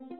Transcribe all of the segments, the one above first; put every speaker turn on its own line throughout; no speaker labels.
And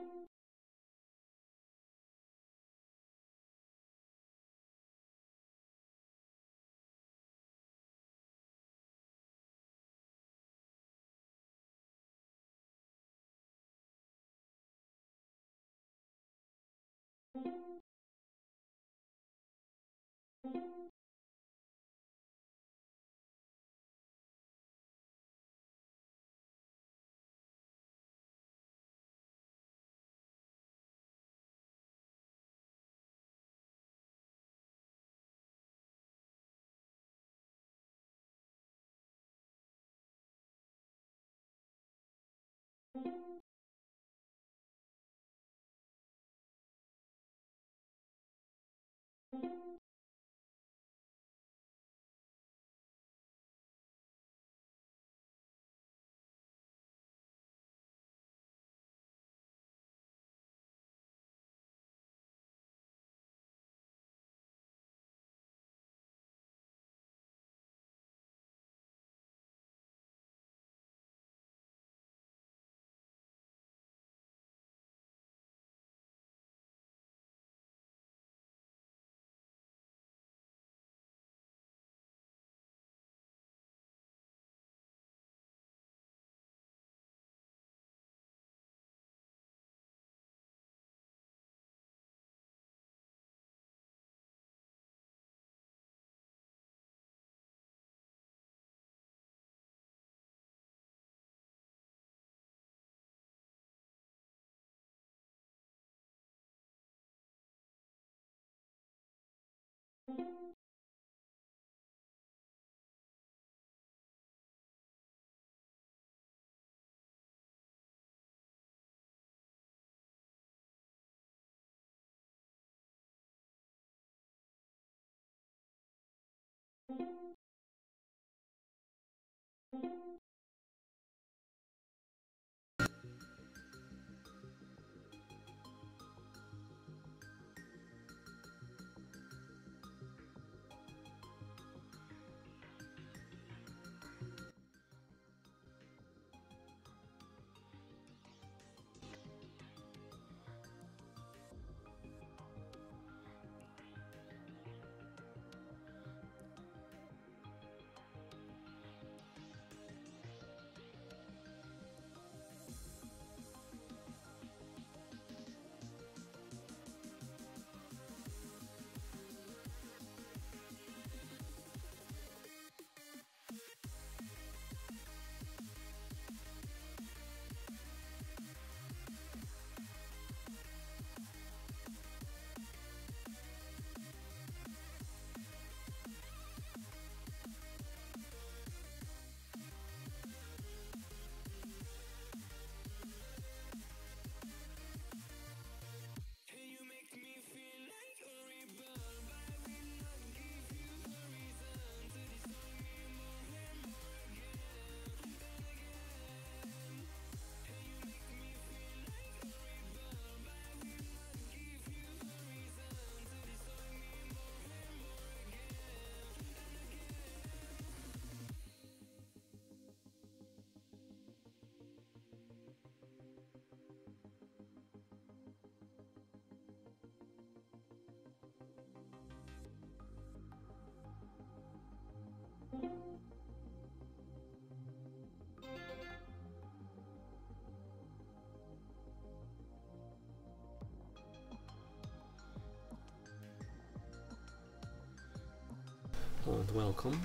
welcome.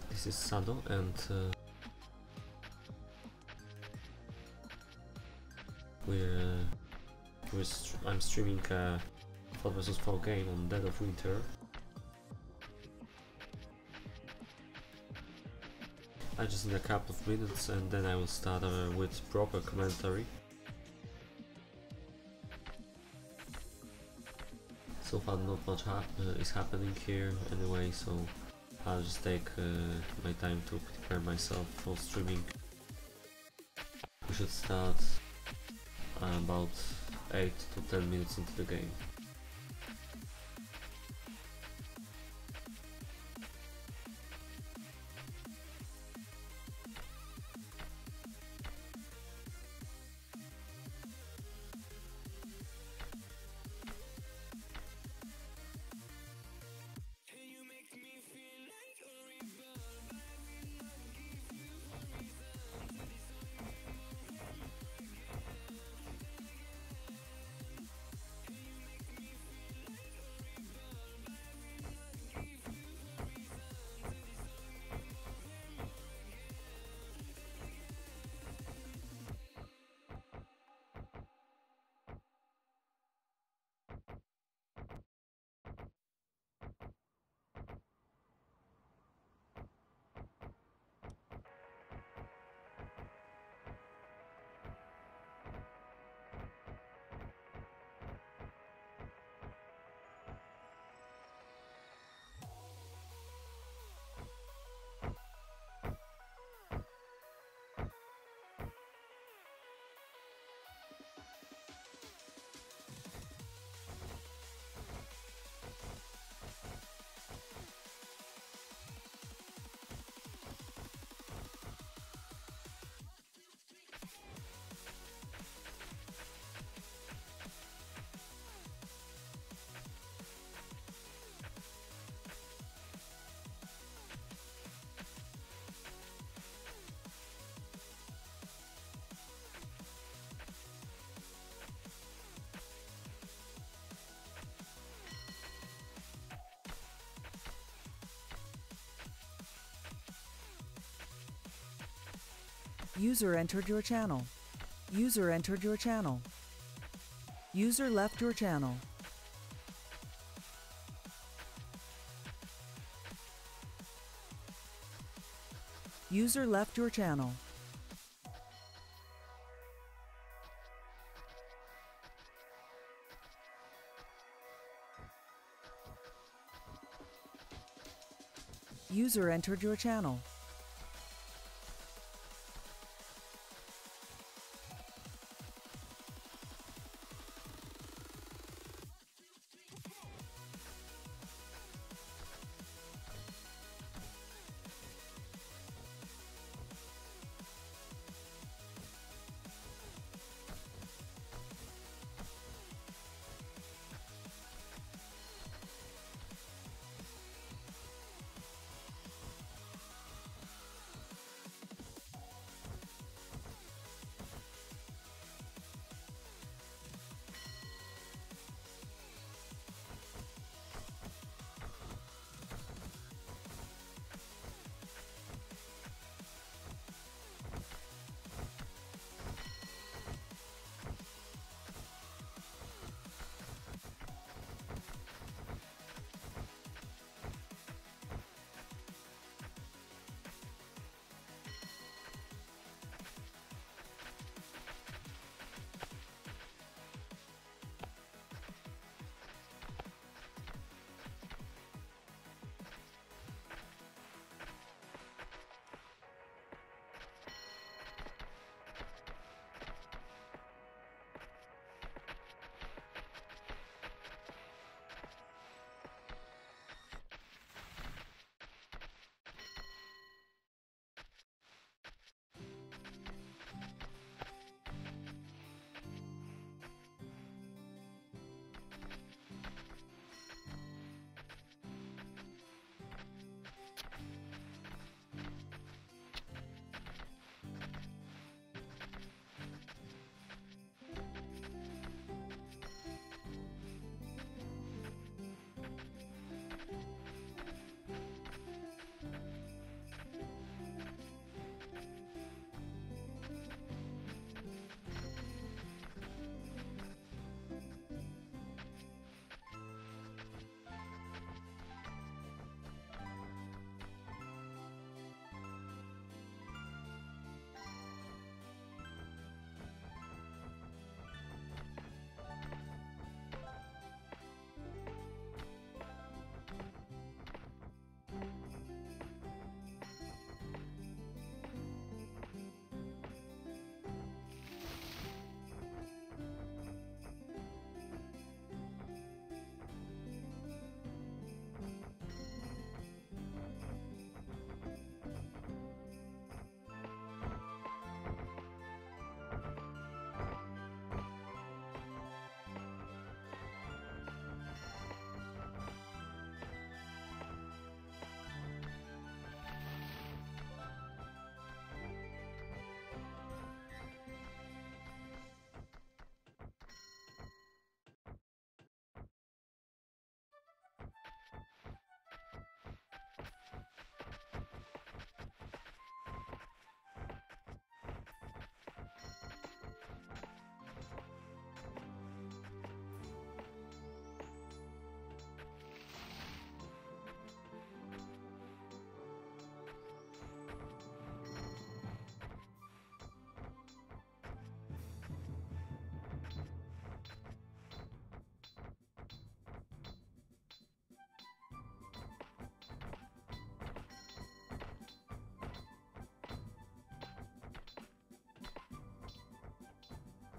This is Sado, and I'm streaming a 4 vs 4 game on Dead of Winter. I just need a couple of minutes and then I will start with proper commentary. So far not much is happening here anyway, so I'll just take my time to prepare myself for streaming. We should start about 8 to 10 minutes into the game.
User entered your channel. User entered your channel. User left your channel. User left your channel. User entered your channel.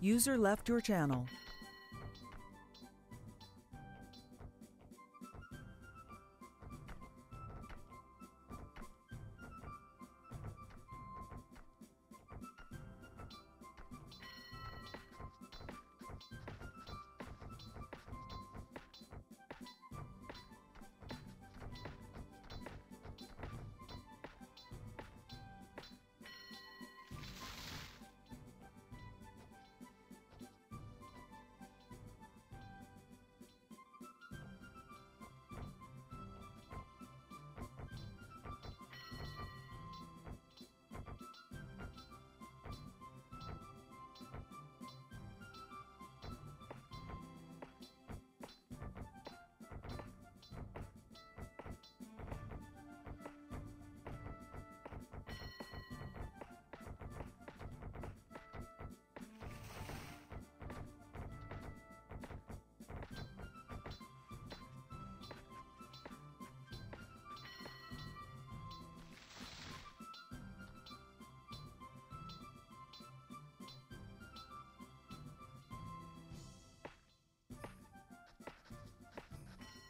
User left your channel.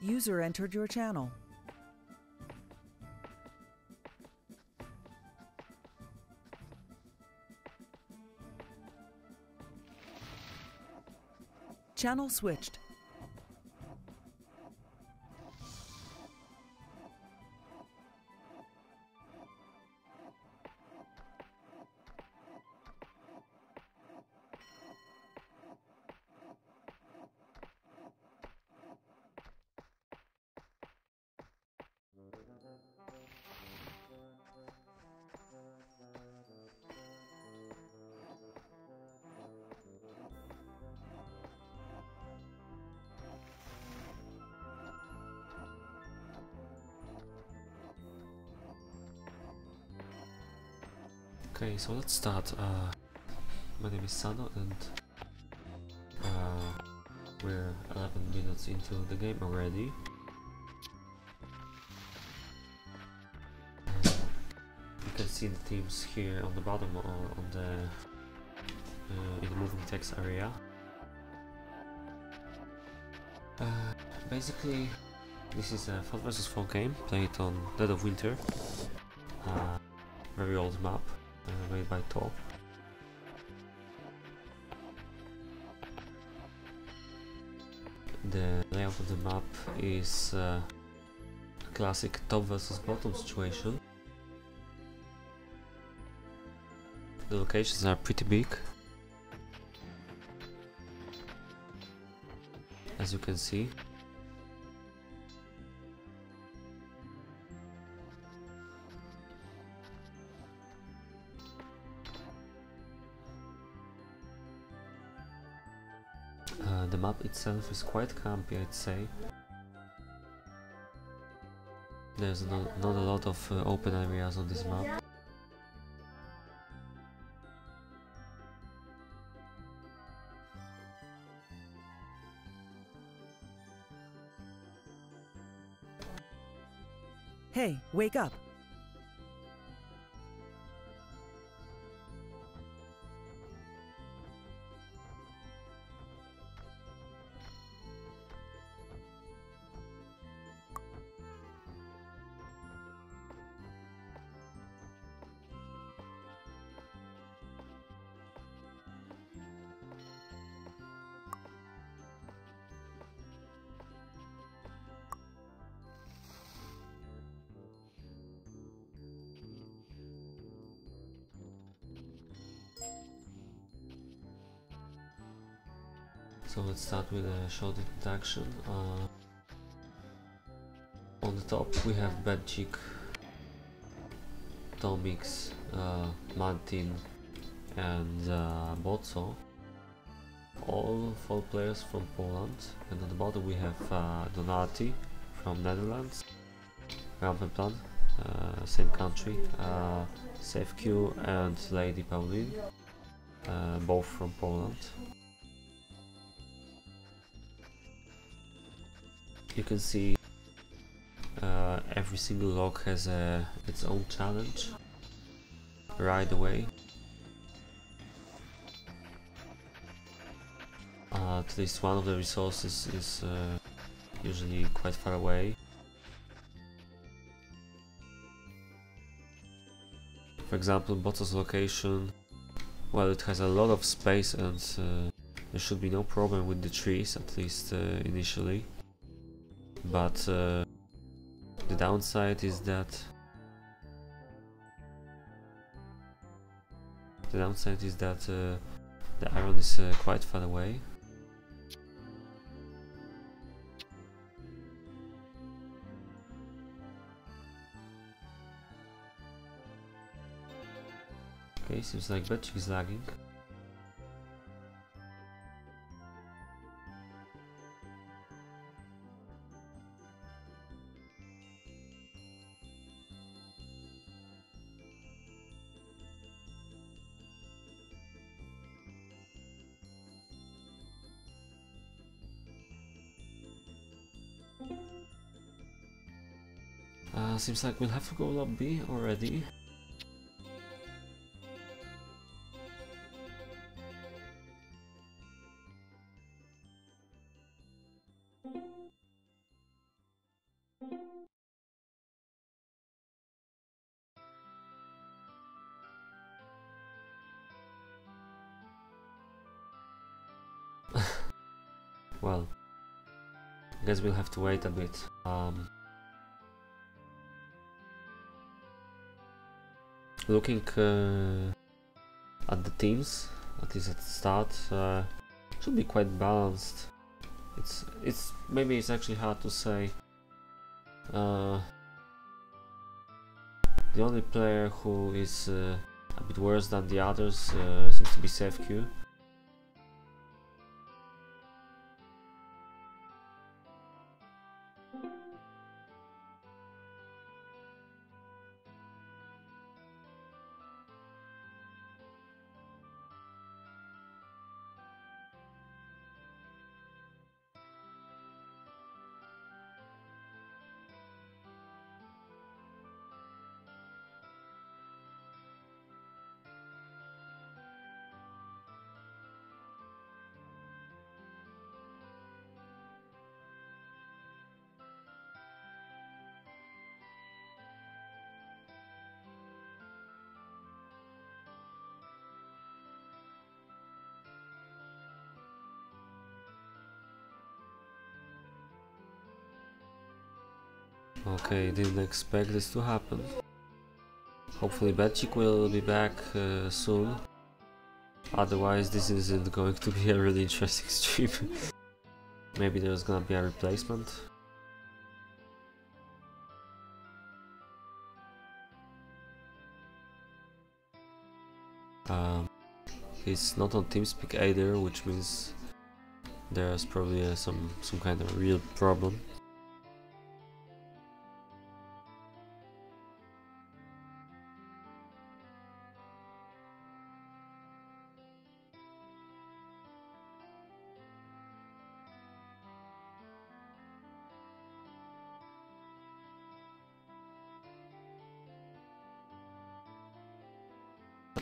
User entered your channel. Channel switched.
Okay, so let's start. My name is Sano and we're 11 minutes into the game already. You can see the teams here on the bottom or on the in the moving text area. Basically, this is a 4 vs 4 game played on Dead of Winter, very old map made by Top. The layout of the map is a classic top versus bottom situation. The locations are pretty big, as you can see. The map itself is quite campy, I'd say. There's not a lot of open areas on this map.
Hey, wake up!
So let's start with a short introduction. On the top we have Bedchik, Tomix, Martin and Boco, all 4 players from Poland, and on the bottom we have Donati from Netherlands, Rampenplan, same country, SafeQ and Lady Pauline, both from Poland. You can see every single log has its own challenge right away. At least one of the resources is usually quite far away. For example, Boto's location, well, it has a lot of space and there should be no problem with the trees, at least initially. But the downside is that the iron is quite far away. Okay, seems like Betchik is lagging. Seems like we'll have to go lobby already. Well, I guess we'll have to wait a bit. Looking at the teams, at least at the start, should be quite balanced. It's maybe it's actually hard to say. The only player who is a bit worse than the others seems to be SafeQ. Okay, didn't expect this to happen. Hopefully Betchik will be back soon. Otherwise this isn't going to be a really interesting stream. Maybe there's gonna be a replacement. He's not on TeamSpeak either, which means there's probably some kind of real problem.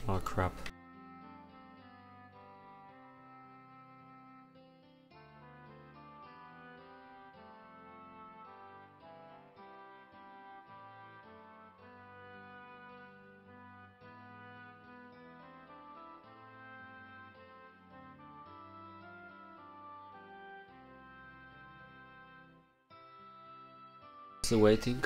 Oh crap. Still waiting.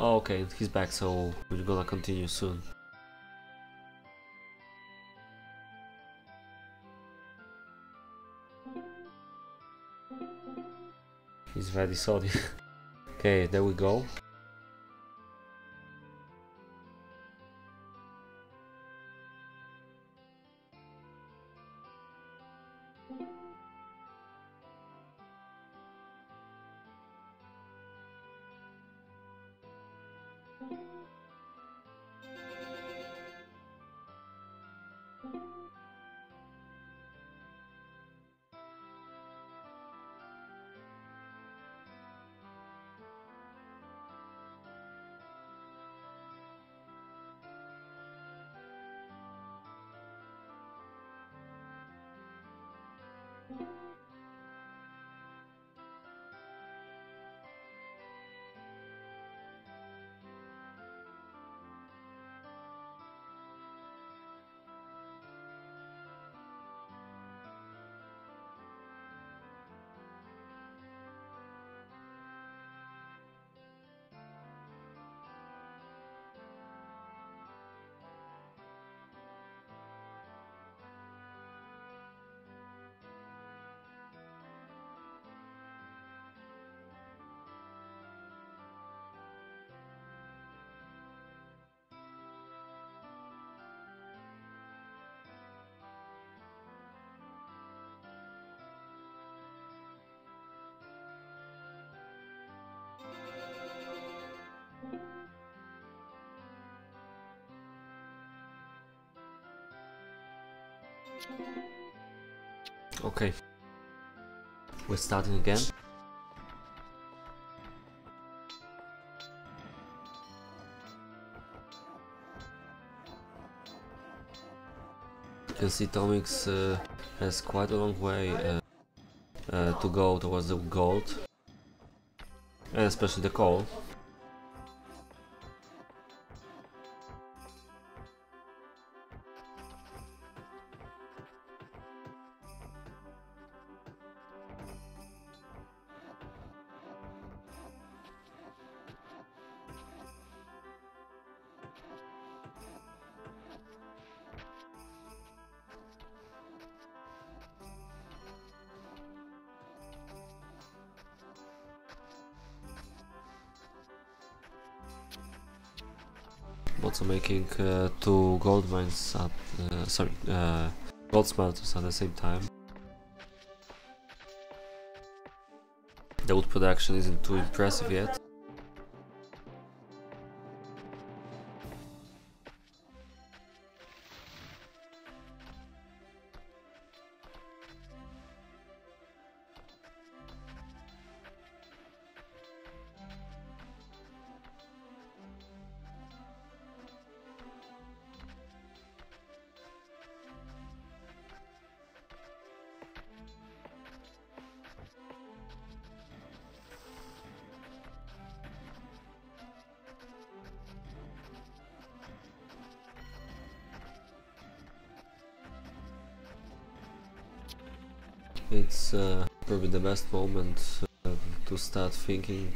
Oh, okay, he's back, so we're gonna continue soon. He's ready, sorry. Okay, there we go. Okay, we're starting again. You can see Tomix has quite a long way to go towards the gold. and especially the coal. Also making 2 gold mines at gold smelters at the same time. The wood production isn't too impressive yet. It's probably the best moment to start thinking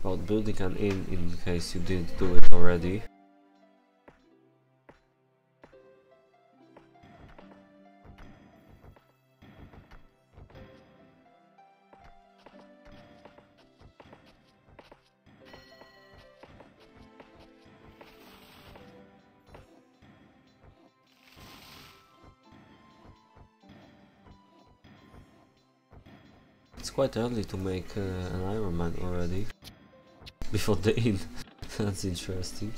about building an inn in case you didn't do it already. It's quite early to make an iron mine already, before the inn. That's interesting.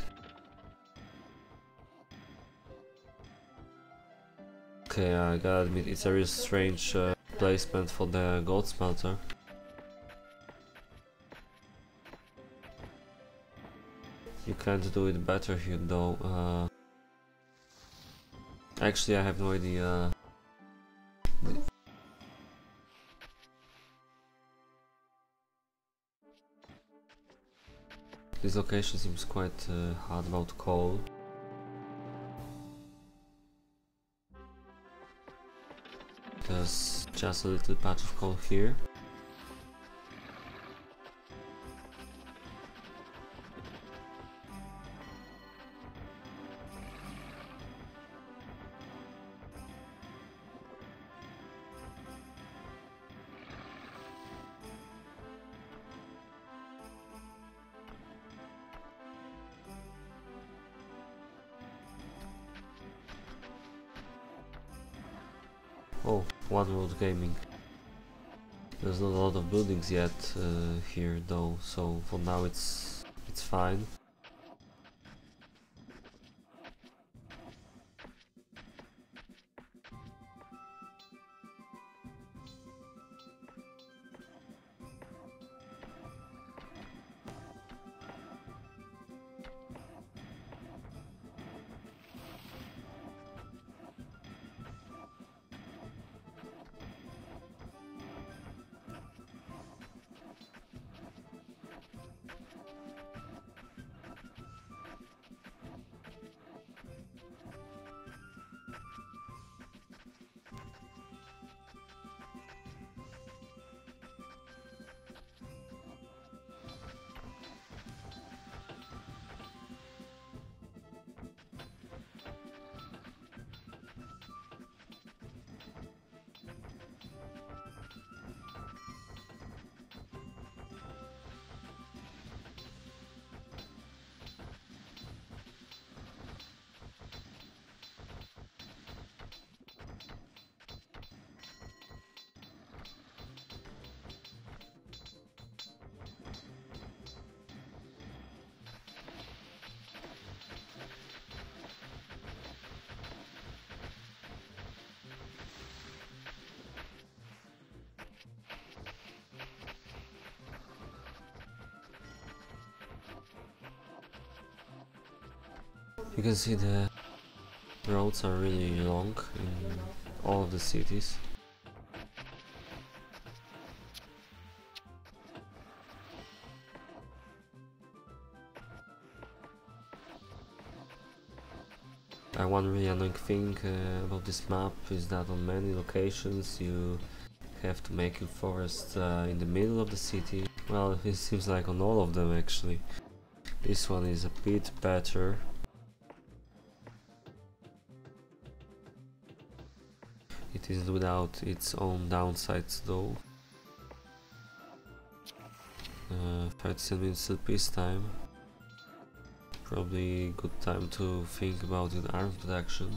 Okay, I gotta admit, it's a real strange placement for the gold smelter. You can't do it better here though. Actually, I have no idea. This location seems quite hard about coal. There's just a little patch of coal here. Oh, One World Gaming. There's not a lot of buildings yet here though, so for now it's fine. You can see the roads are really long in all of the cities. One really annoying thing about this map is that on many locations you have to make your forest in the middle of the city. Well, it seems like on all of them actually. This one is a bit better. It is without its own downsides though. 37 minutes till peacetime. Probably good time to think about an arm production.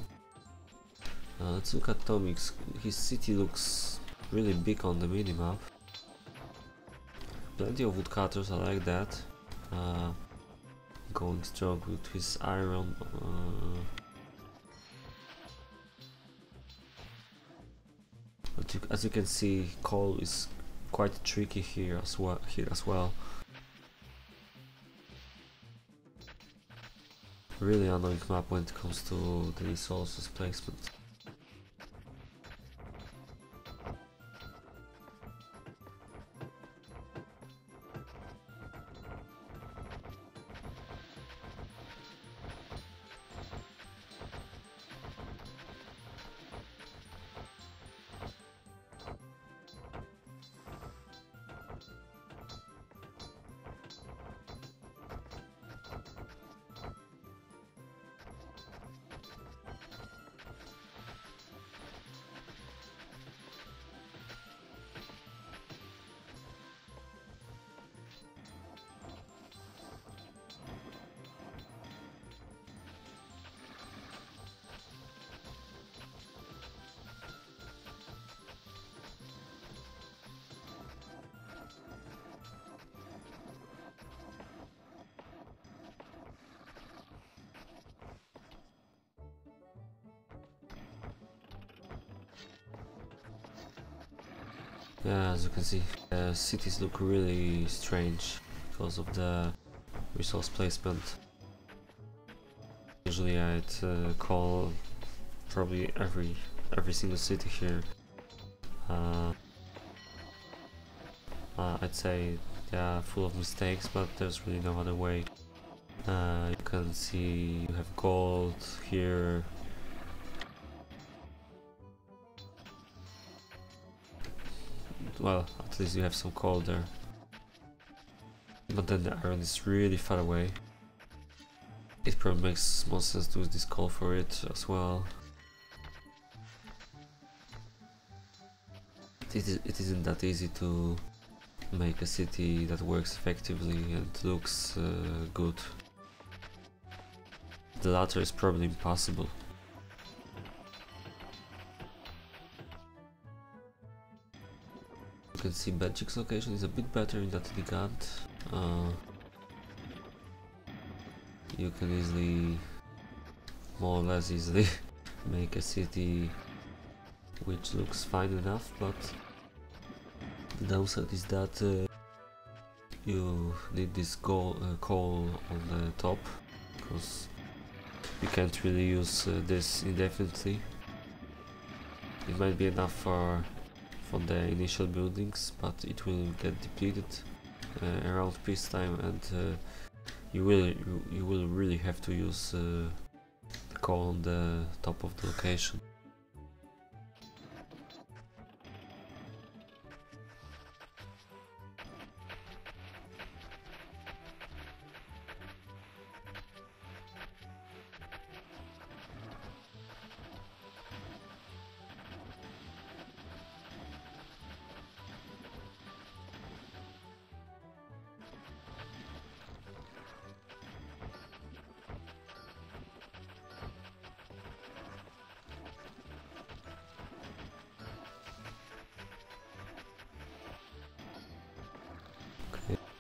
Let's look at Tomic's. His city looks really big on the minimap. Plenty of woodcutters, I like that. Going strong with his iron. But as you can see, coal is quite tricky here as well. Really annoying map when it comes to the resources placement. Yeah, as you can see, cities look really strange because of the resource placement. Usually I'd call probably every single city here. I'd say they are full of mistakes, but there's really no other way. You can see you have gold here. Well, at least you have some coal there. But then the iron is really far away. It probably makes more sense to use this coal for it as well. It isn't that easy to make a city that works effectively and looks good. The latter is probably impossible. You can see Belgic's location is a bit better in that Gigant. You can easily, more or less easily, make a city which looks fine enough, but the downside is that you need this coal on the top, because you can't really use this indefinitely. It might be enough for the initial buildings, but it will get depleted around peacetime, and you will really have to use the coal on the top of the location.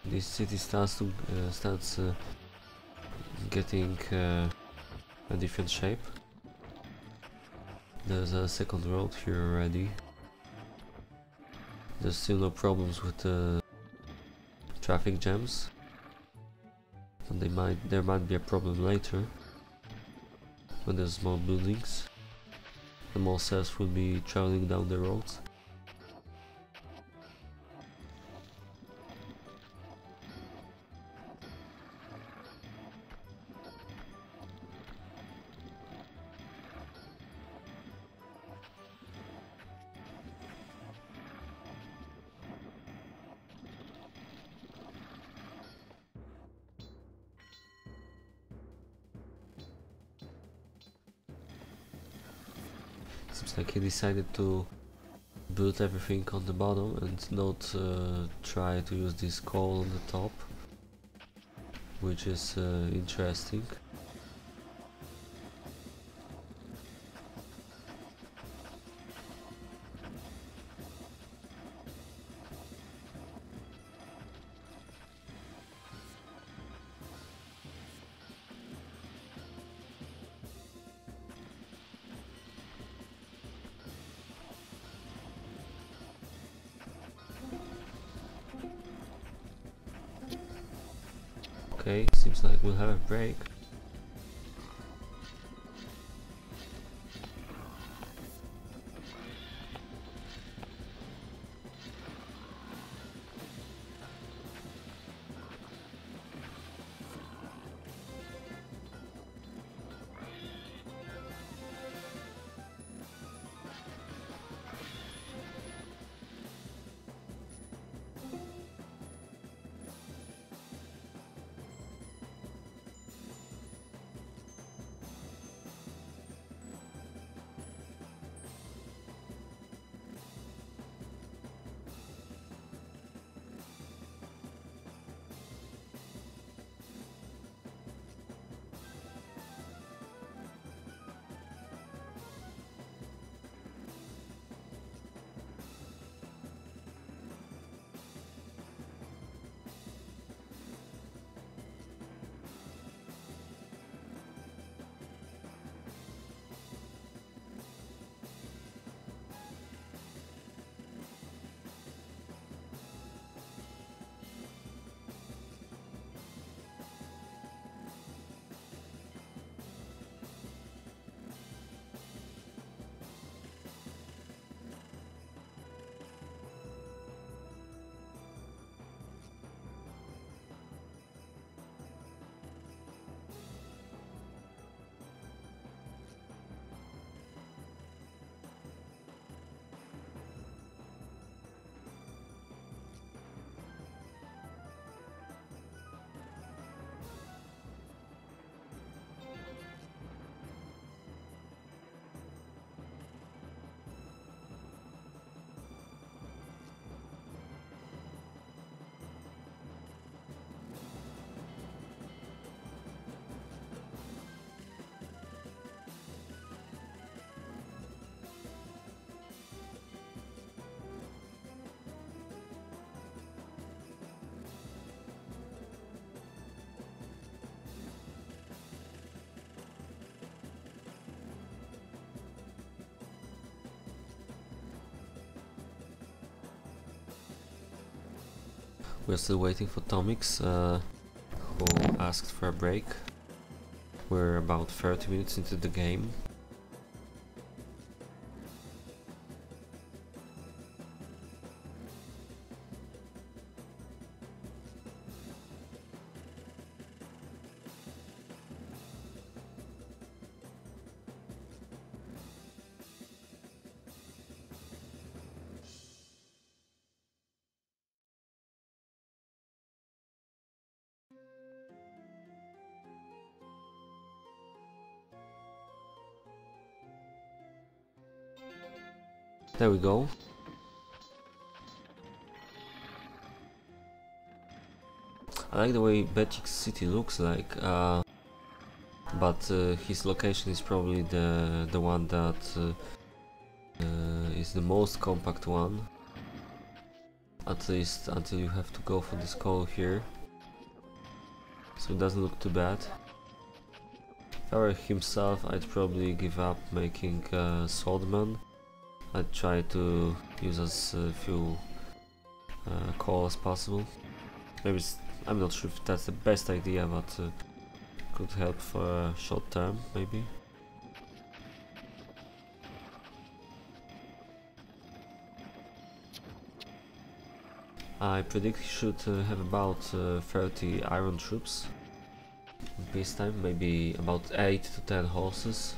This city starts getting a different shape. There's a second road here already. There's still no problems with the traffic jams, and there might be a problem later when there's more buildings and more cells will be traveling down the roads. Seems like he decided to build everything on the bottom and not try to use this coal on the top, which is interesting. Okay, seems like we'll have a break. We're still waiting for Tomix, who asked for a break. We're about 30 minutes into the game. There we go. I like the way Betik's city looks like, but his location is probably the one that is the most compact one. At least until you have to go for this call here. So it doesn't look too bad. If I were himself, I'd probably give up making Swordman. I'd try to use as few coal as possible. Maybe I'm not sure if that's the best idea, but could help for a short term, maybe. I predict he should have about 30 iron troops in peacetime, maybe about 8 to 10 horses.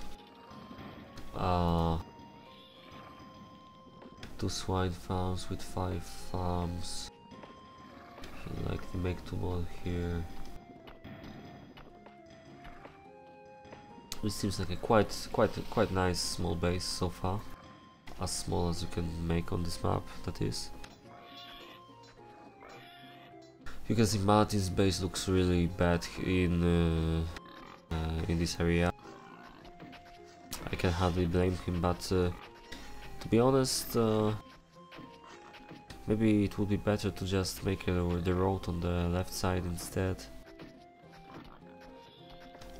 2 swine farms with 5 farms. I'd like to make 2 more here. It seems like a quite nice small base so far, as small as you can make on this map, that is. You can see Martin's base looks really bad in this area. I can hardly blame him, but to be honest, maybe it would be better to just make the road on the left side instead.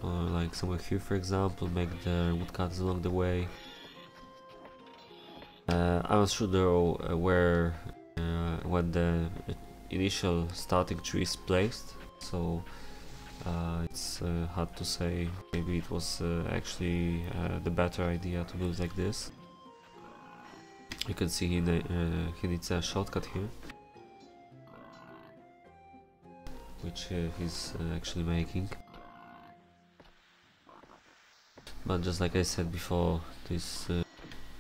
Or like somewhere here, for example, make the woodcuts along the way. I'm not sure though where when the initial starting tree is placed, so it's hard to say. Maybe it was actually the better idea to do it like this. You can see he needs a shortcut here, which he's actually making. But just like I said before, these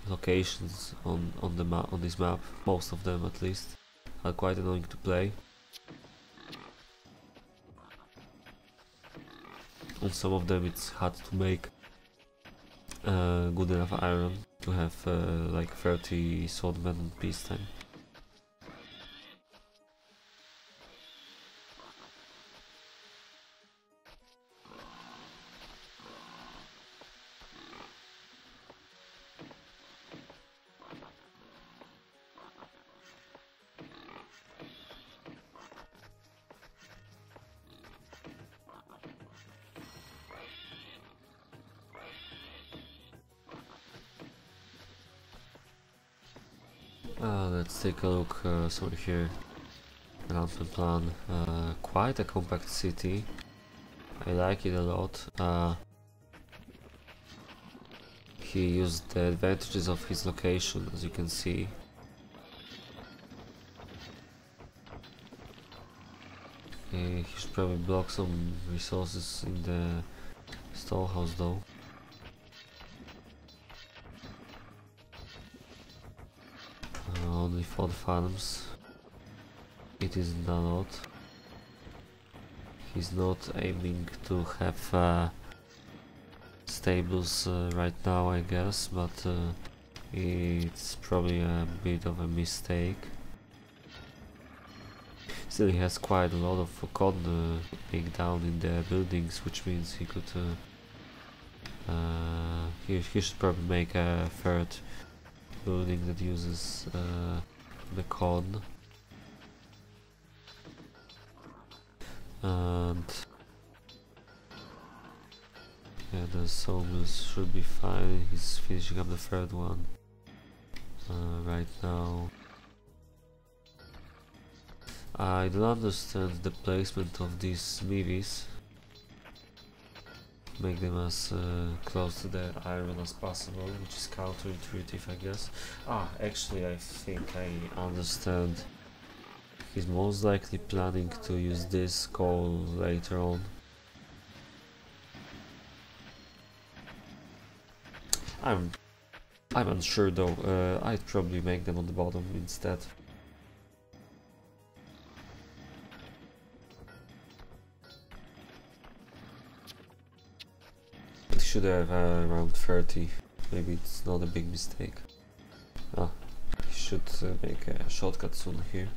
locations on this map, most of them at least, are quite annoying to play. On some of them it's hard to make good enough iron to have like 30 swordmen in peacetime. Let's take a look somewhere here around the plan. Quite a compact city. I like it a lot. He used the advantages of his location, as you can see. He should probably block some resources in the storehouse though. Only 4 farms. It isn't a lot. He's not aiming to have stables right now, I guess, but it's probably a bit of a mistake. Still, he has quite a lot of cotton being down in the buildings, which means he could he should probably make a third building that uses the corn. And yeah, the sawmills should be fine. He's finishing up the third one right now. I don't understand the placement of these smithies. Make them as close to the iron as possible, which is counterintuitive, I guess. Actually, I think I understand. He's most likely planning to use this coal later on. I'm unsure though. I'd probably make them on the bottom instead. Should have around 30. Maybe it's not a big mistake. He should make a shortcut soon here.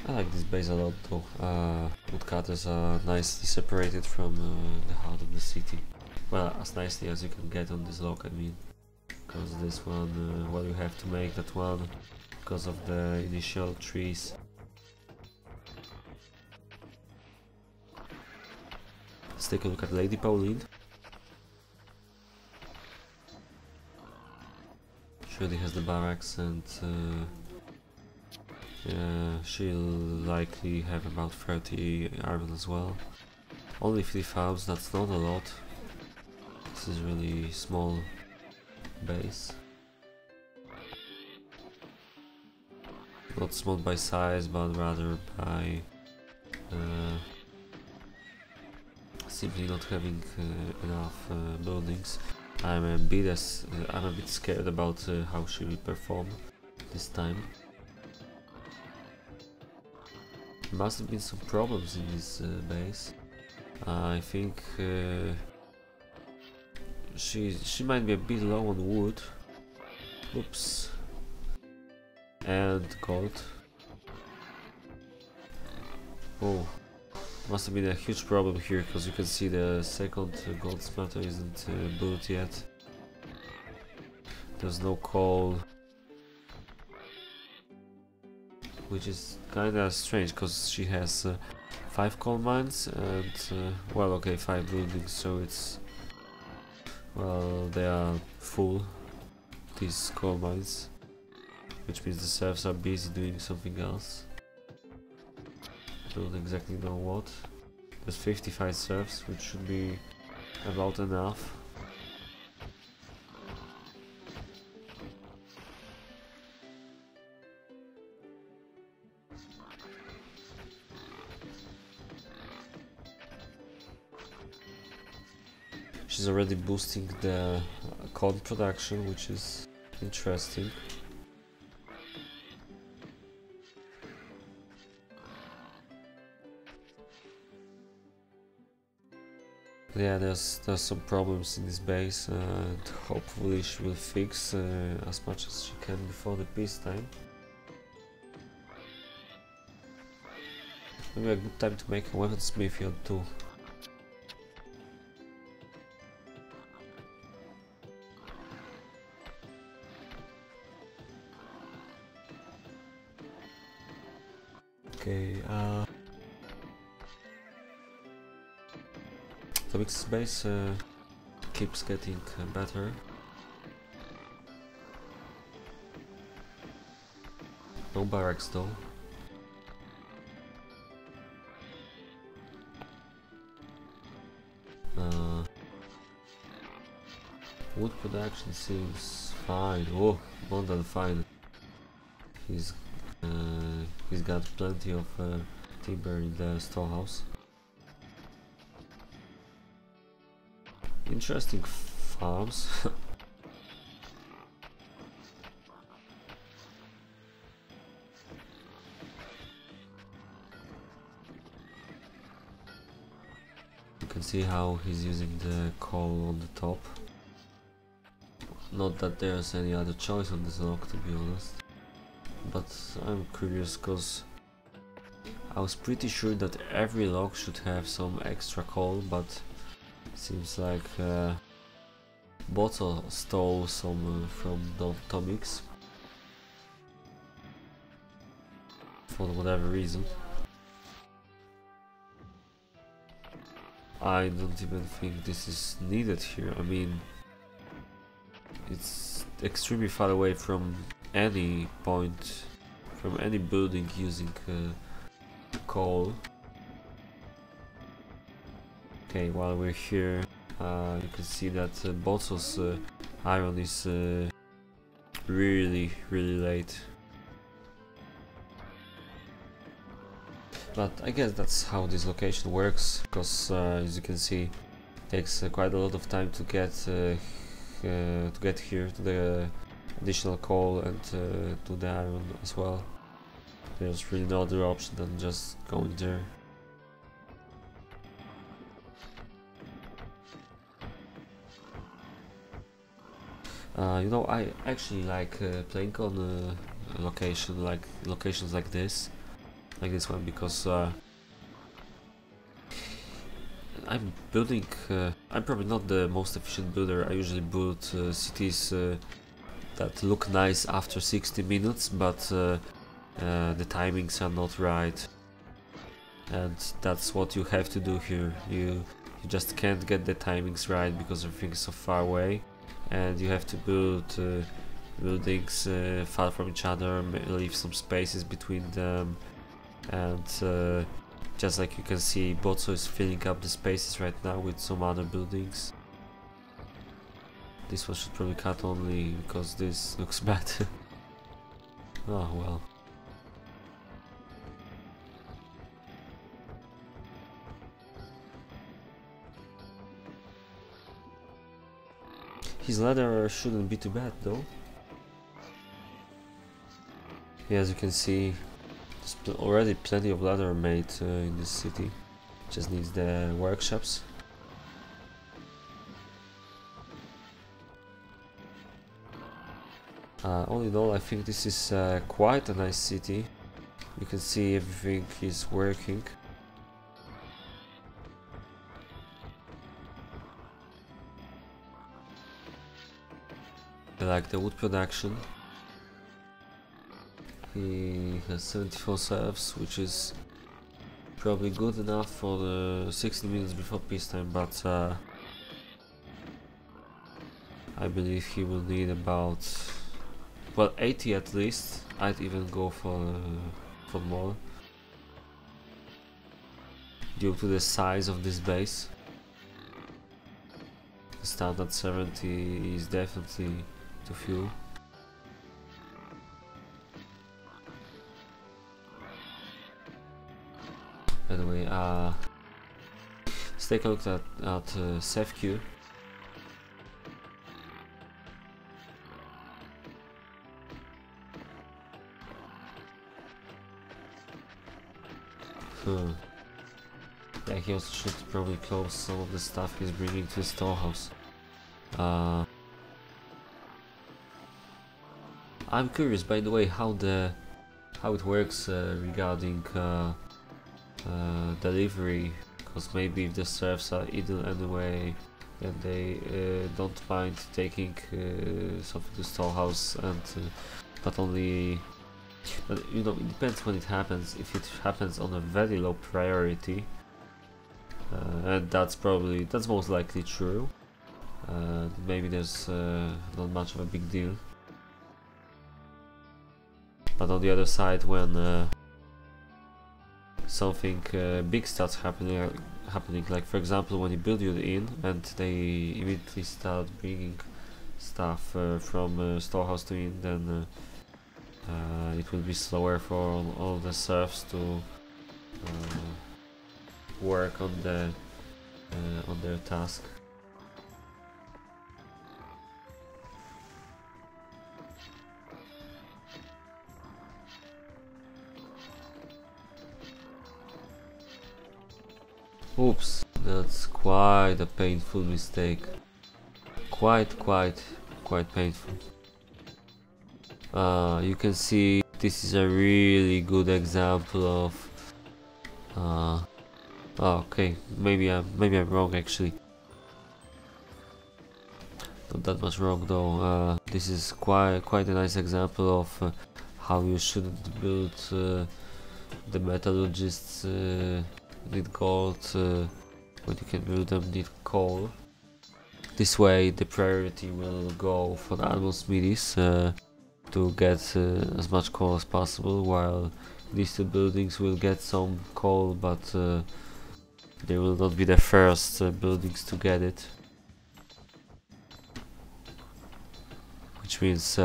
I like this base a lot though. Woodcutters are nicely separated from the heart of the city. Well, as nicely as you can get on this log, I mean. Because this one, well, you have to make that one because of the initial trees. Let's take a look at Lady Pauline. Surely has the barracks, and yeah, she'll likely have about 30 iron as well. Only 3 farms, that's not a lot. This is really small base. Not small by size, but rather by simply not having enough buildings. I'm a bit scared about how she will perform this time. must have been some problems in this base. I think she might be a bit low on wood. Oops. And gold. Oh, must have been a huge problem here, because you can see the second gold smelter isn't built yet. There's no coal, which is kinda strange, because she has 5 coal mines and well, okay, 5 buildings, so it's, well, they are full, these coal mines, which means the serfs are busy doing something else. Don't exactly know what. There's 55 serfs, which should be about enough. She's already boosting the corn production, which is interesting. Yeah, there's some problems in this base, and hopefully she will fix as much as she can before the peacetime. Maybe a good time to make a weaponsmith field too. Okay, Tomic's base keeps getting better. No barracks though. Wood production seems fine. Oh, more than fine. He's got plenty of timber in the storehouse. Interesting farms. You can see how he's using the coal on the top. Not that there's any other choice on this log, to be honest. But I'm curious, because I was pretty sure that every log should have some extra coal, but seems like Bottle stole some from Tomix for whatever reason. I don't even think this is needed here. I mean, it's extremely far away from any point, from any building using coal. Okay, while we're here, you can see that Bottle's iron is really late. But I guess that's how this location works, because as you can see, it takes quite a lot of time to get here to the additional coal and to the iron as well. There's really no other option than just going there. You know, I actually like playing on locations like this one, because I'm building. I'm probably not the most efficient builder. I usually build cities that look nice after 60 minutes, but the timings are not right, and that's what you have to do here. You just can't get the timings right because everything is so far away, and you have to build buildings far from each other, leave some spaces between them, and just like you can see, Botso is filling up the spaces right now with some other buildings. This one should probably cut only because this looks bad. Oh well. His ladder shouldn't be too bad though. Yeah, as you can see, There's already plenty of leather made in this city. Just needs the workshops. All in all, I think this is quite a nice city. You can see everything is working. I like the wood production. He has 74 serfs, which is probably good enough for the 60 minutes before peacetime, but I believe he will need about, well, 80 at least. I'd even go for more, due to the size of this base. The standard 70 is definitely too few. Anyway, let's take a look at SafeQ. Yeah, he also should probably close some of the stuff he's bringing to his storehouse. I'm curious, by the way, how it works regarding delivery, because maybe if the serfs are idle anyway, then they don't mind taking something to storehouse, and but only. But you know, it depends when it happens. If it happens on a very low priority, and that's most likely true. Maybe there's not much of a big deal. But on the other side, when something big starts happening, like for example when you build your inn and they immediately start bringing stuff from storehouse to inn, then it will be slower for all the serfs to work on their task. Oops, that's quite a painful mistake. Quite painful. You can see this is a really good example of. Oh, okay, maybe I'm wrong actually. Not that much wrong though. This is quite a nice example of how you shouldn't build the metallurgists. Need gold, when you can build them need coal. This way the priority will go for the animal smithies to get as much coal as possible, while these two buildings will get some coal, but they will not be the first buildings to get it. Which means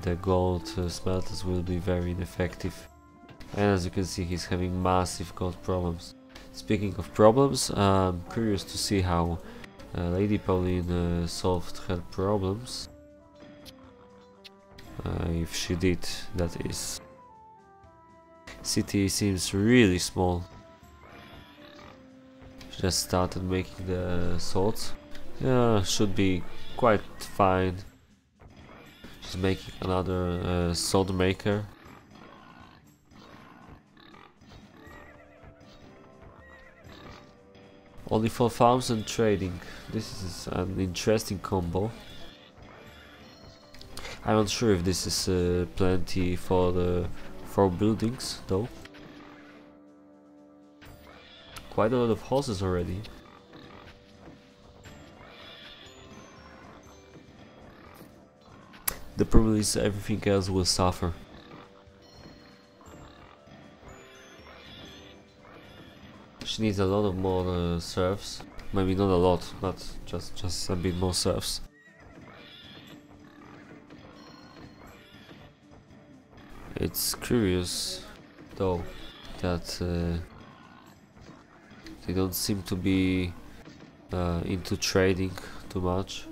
the gold smelters will be very ineffective, and as you can see, he's having massive gold problems. Speaking of problems, I'm curious to see how Lady Pauline solved her problems, if she did, that is. City seems really small. She just started making the swords. Yeah, should be quite fine. She's making another sword maker. Only for farms and trading. This is an interesting combo. I'm not sure if this is plenty for the 4 buildings though. Quite a lot of horses already. The problem is everything else will suffer. She needs a lot of more serfs. Maybe not a lot, but just a bit more serfs. It's curious though that they don't seem to be into trading too much.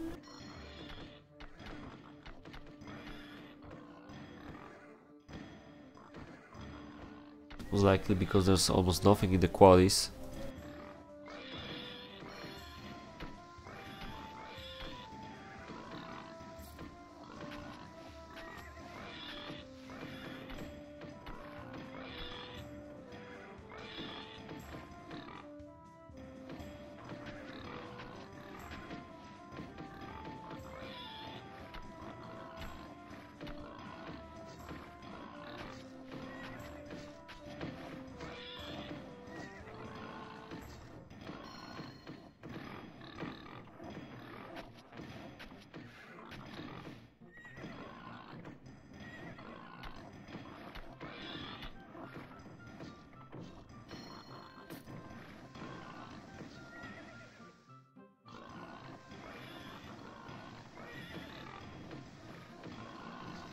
most likely because there's almost nothing in the qualities.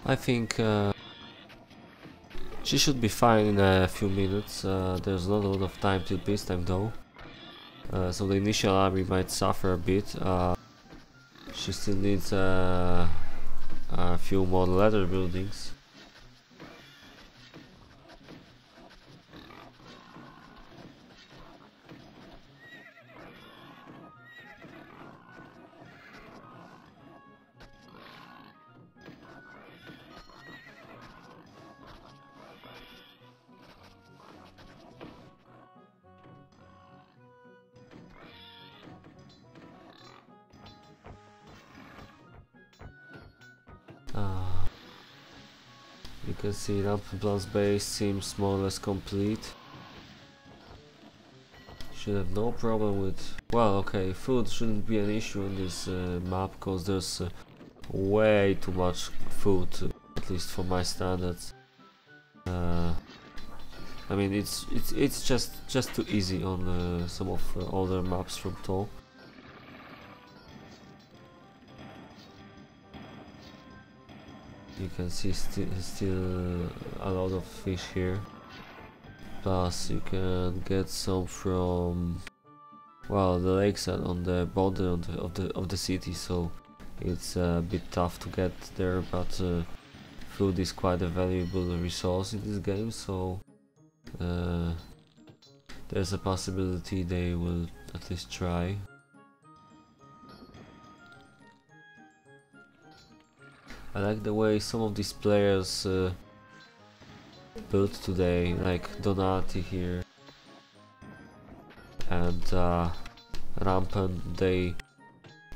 I think she should be fine in a few minutes. There's not a lot of time till peacetime though, so the initial army might suffer a bit. She still needs a few more leather buildings. You can see Rampenplan's base seems more or less complete. Should have no problem with... Well, okay, food shouldn't be an issue in this map, because there's way too much food, at least for my standards. I mean, it's just too easy on some of older maps from ToE. You can see still a lot of fish here. Plus you can get some from, well, the lakeside on the border of the city, so it's a bit tough to get there, but food is quite a valuable resource in this game, so there's a possibility they will at least try. I like the way some of these players built today, like Donati here and Rampen. They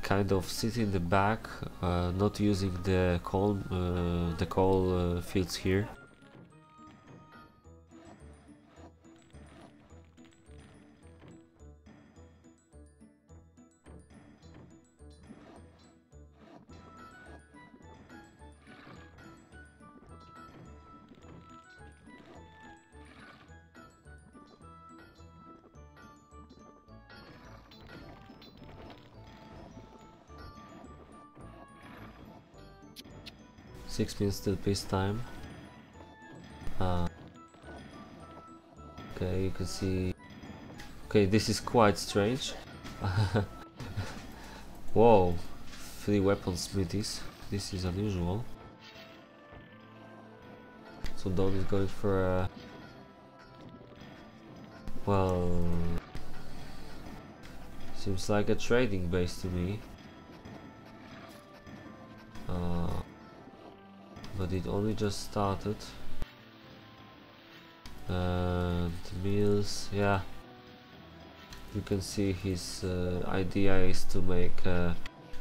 kind of sit in the back, not using the coal fields here. Six minutes till peacetime. Okay, you can see. Okay, this is quite strange. Whoa, 3 weapon smithies. This is unusual. So Dawn is going for a... Well... Seems like a trading base to me. But it only just started. And meals, yeah. You can see his idea is to make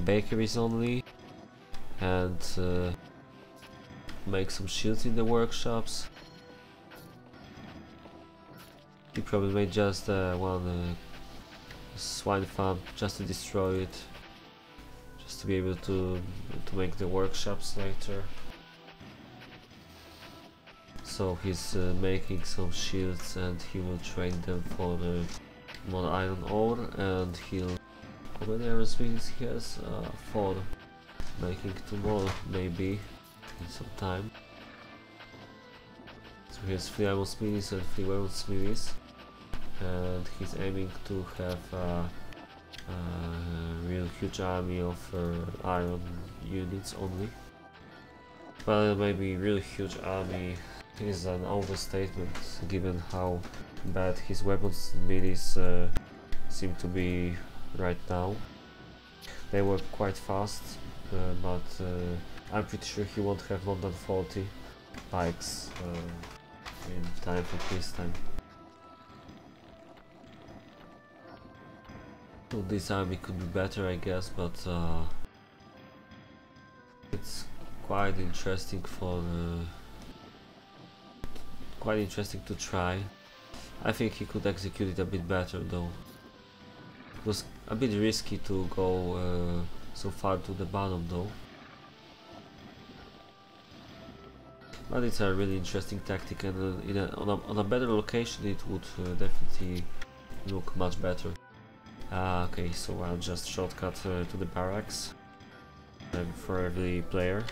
bakeries only and make some shields in the workshops. He probably made just one swine farm just to destroy it, just to be able to make the workshops later. So he's making some shields and he will trade them for more iron ore, and he'll... How many iron smiths he has? 4. Making 2 more maybe in some time. So he has 3 iron smithies and 3 weapon smithies, and he's aiming to have a real huge army of iron units only. Well, maybe really huge army is an overstatement given how bad his weapons minis seem to be right now. They were quite fast, but I'm pretty sure he won't have more than 40 pikes in time for peacetime. So this army could be better, I guess, but it's quite interesting to try. I think he could execute it a bit better though. It was a bit risky to go so far to the bottom though. But it's a really interesting tactic, and on a better location it would definitely look much better. Okay, so I'll just shortcut to the barracks for every player.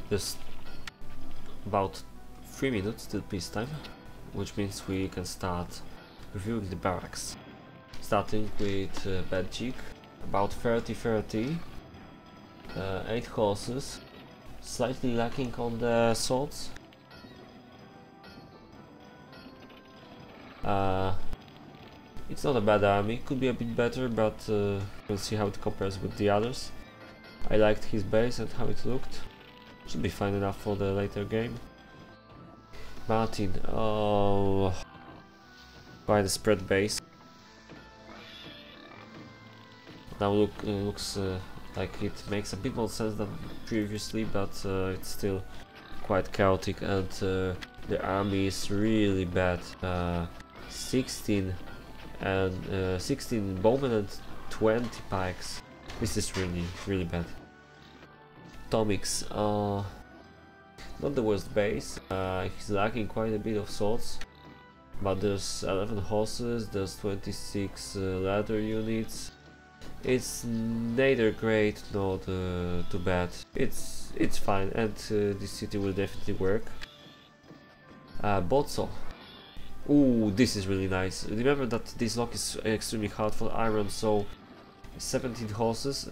Just about 3 minutes till peacetime, which means we can start reviewing the barracks. Starting with Belgic, about 30-30, 8 horses, slightly lacking on the swords. It's not a bad army, could be a bit better, but we'll see how it compares with the others. I liked his base and how it looked. Should be fine enough for the later game. Martin, oh, quite a spread base. Now looks like it makes a bit more sense than previously, but it's still quite chaotic, and the army is really bad. 16 bowmen and 20 pikes. This is really bad. Tomix, not the worst base. He's lacking quite a bit of swords, but there's 11 horses, there's 26 ladder units. It's neither great nor too bad. It's fine, and this city will definitely work. Botso. Ooh, this is really nice. Remember that this lock is extremely hard for iron, so 17 horses,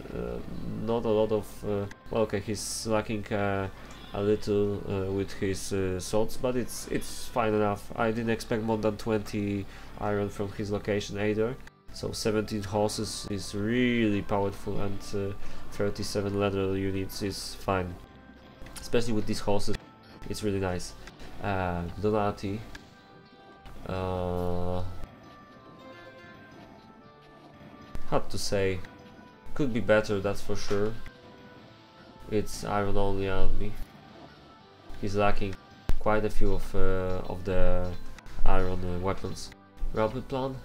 not a lot of... well, okay, he's lacking a little with his swords, but it's fine enough. I didn't expect more than 20 iron from his location either. So 17 horses is really powerful, and 37 leather units is fine. Especially with these horses, it's really nice. Donati. Hard to say. Could be better, that's for sure. It's iron only army. He's lacking quite a few of the iron weapons. Rapid plan.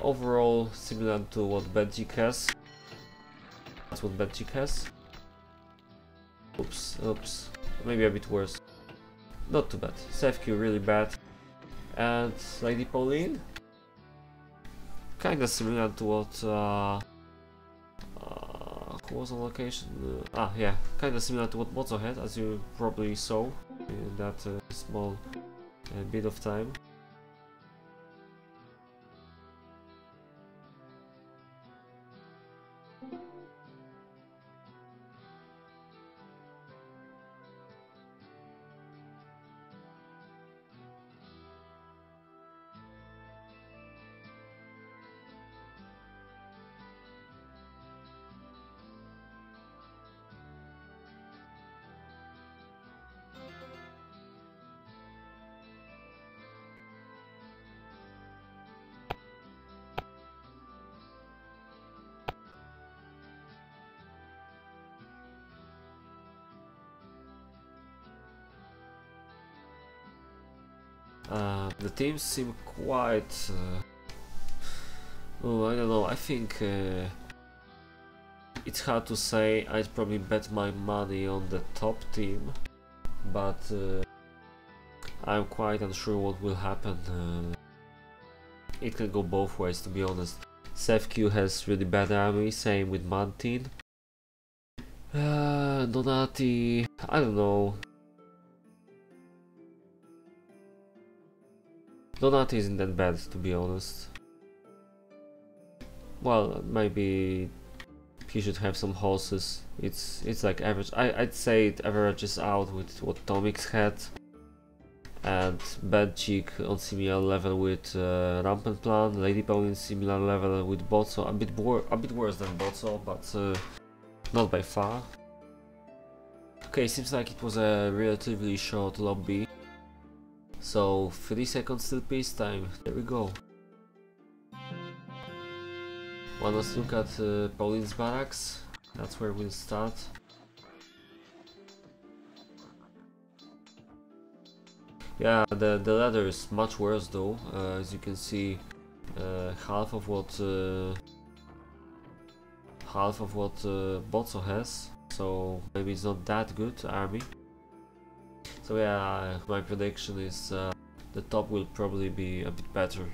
Overall similar to what Belgic has. That's what Belgic has. Oops. Maybe a bit worse. Not too bad. Save queue really bad. And Lady Pauline. Kinda similar to what who was on location? Yeah, kinda similar to what Mozo had, as you probably saw in that small bit of time. The teams seem quite... oh, I don't know, I think it's hard to say. I'd probably bet my money on the top team, but I'm quite unsure what will happen. It can go both ways, to be honest. SafeQ has really bad army, same with Mantin. Donati, I don't know. Donati isn't that bad, to be honest. Well, maybe he should have some horses. It's like average. I'd say it averages out with what Tomix had. And Bad Cheek on similar level with Rampant Plan, Lady Pauline similar level with Botso, a bit worse than Botso, but not by far. Okay, seems like it was a relatively short lobby. So 3 seconds till peacetime, there we go. Let's look at Pauline's barracks, that's where we'll start. Yeah, the ladder is much worse though, as you can see, half of what Botso has, so maybe it's not that good army. So yeah, my prediction is the top will probably be a bit better.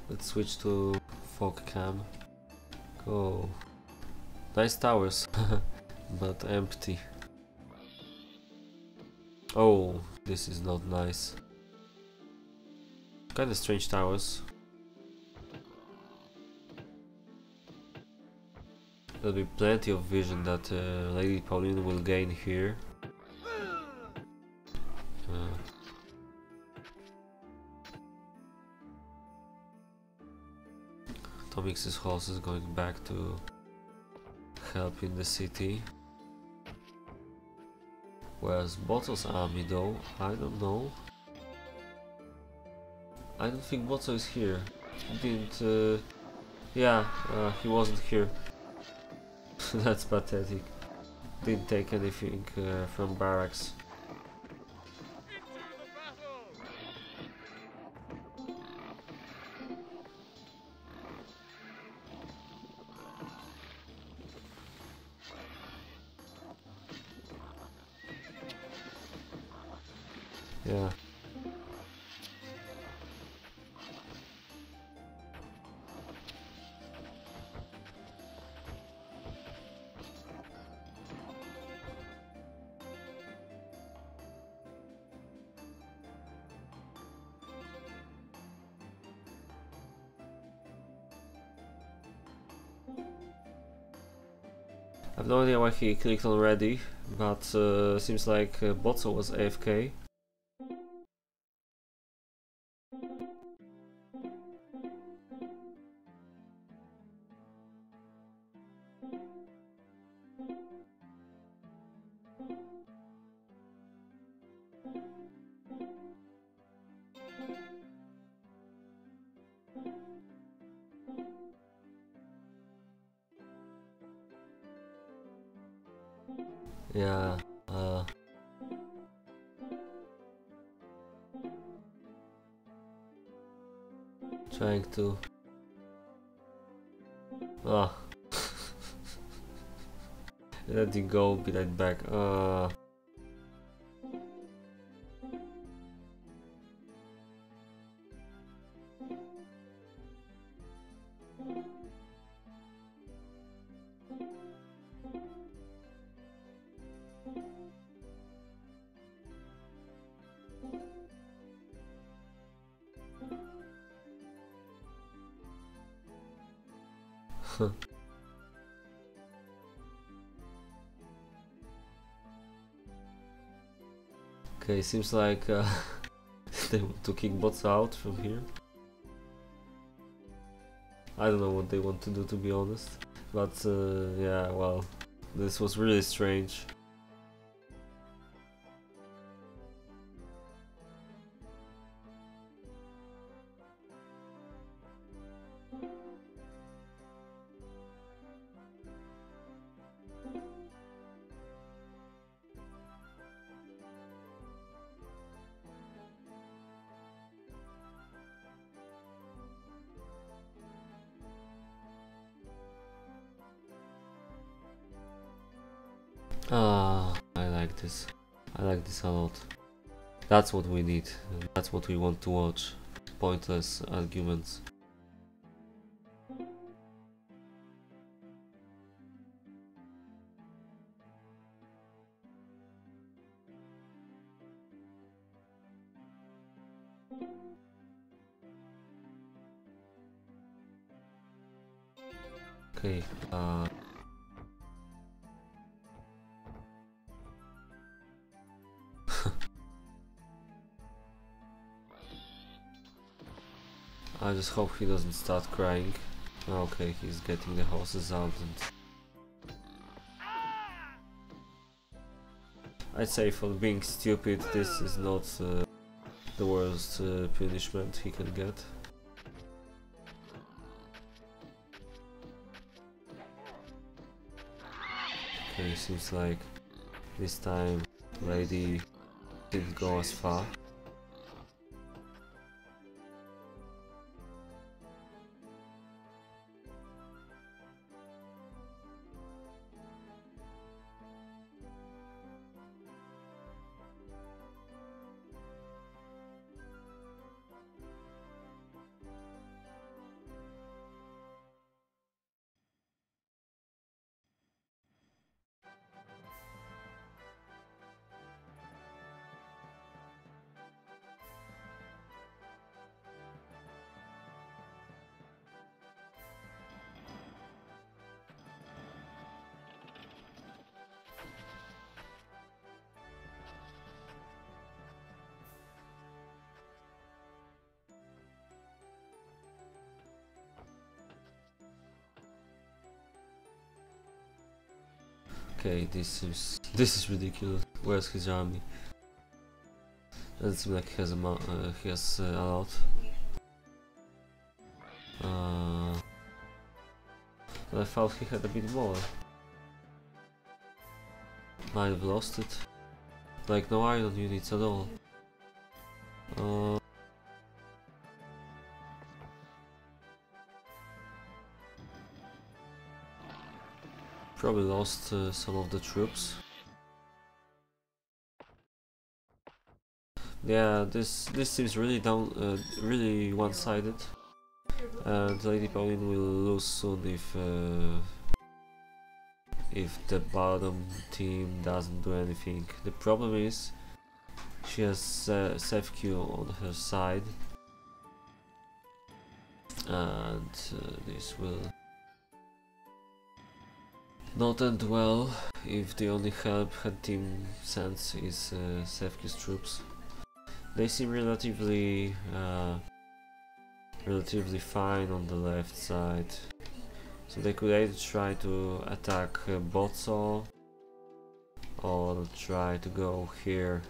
Let's switch to fog cam. Go. Nice towers, but empty. Oh, this is not nice. Kinda strange towers. There'll be plenty of vision that Lady Pauline will gain here. Tomix's horse is going back to help in the city. Whereas Botso's army though, I don't know. I don't think Botso is here. He didn't... yeah, he wasn't here. That's pathetic. Didn't take anything from barracks. Yeah. I have no idea why he clicked on ready, but seems like Botso was AFK. Yeah, trying to... Ah. Let it go, be right back. Okay, seems like they want to kick bots out from here. I don't know what they want to do, to be honest. But yeah, well, this was really strange. I like this. I like this a lot. That's what we need. That's what we want to watch. Pointless arguments. Okay, I just hope he doesn't start crying. Okay, he's getting the horses out and... I'd say for being stupid, this is not the worst punishment he can get. Okay, seems like this time lady didn't go as far. Okay, this is ridiculous. Where's his army? Doesn't seem like he has a lot. But I thought he had a bit more. Might have lost it. Like no iron units at all. Probably lost some of the troops. Yeah, this seems really really one-sided, and Lady Pauline will lose soon if the bottom team doesn't do anything. The problem is she has SFQ on her side, and this will not end well if the only help her team sends is SFQ's troops. They seem relatively fine on the left side, so they could either try to attack Botso or try to go here.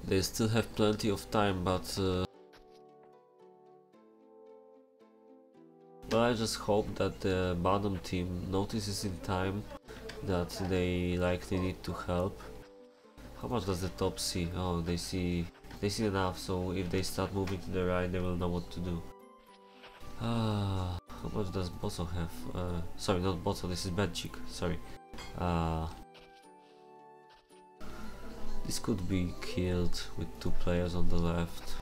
They still have plenty of time, but well, I just hope that the bottom team notices in time that they likely need to help. How much does the top see? Oh, they see enough, so if they start moving to the right, they will know what to do. How much does Bosso have? Sorry, not Bosso, this is Benchik, sorry. This could be killed with 2 players on the left.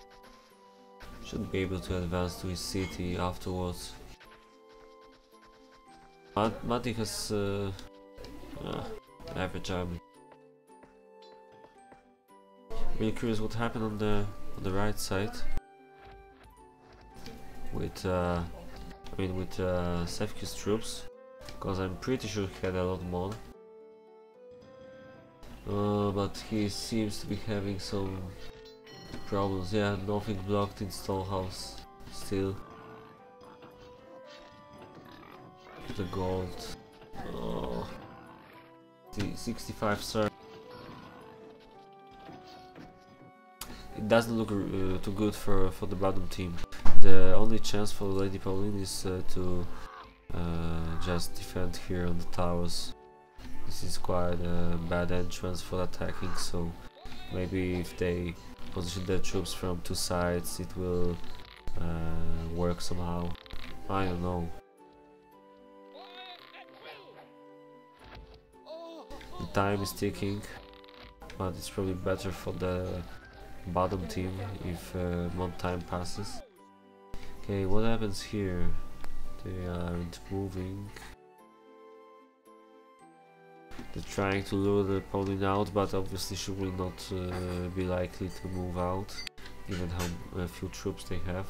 Should be able to advance to his city afterwards. Mati has average army. Really curious what happened on the right side with Sefki's troops, because I'm pretty sure he had a lot more. But he seems to be having some problems. Yeah, nothing blocked in stall house still. The gold. Oh, the 65 sir. It doesn't look too good for the bottom team. The only chance for Lady Pauline is to just defend here on the towers. This is quite a bad entrance for attacking, so maybe if they position their troops from two sides it will work somehow. I don't know. The time is ticking, but it's probably better for the bottom team if more time passes. Okay, what happens here? They aren't moving. They're trying to lure the opponent out, but obviously she will not be likely to move out, given how few troops they have.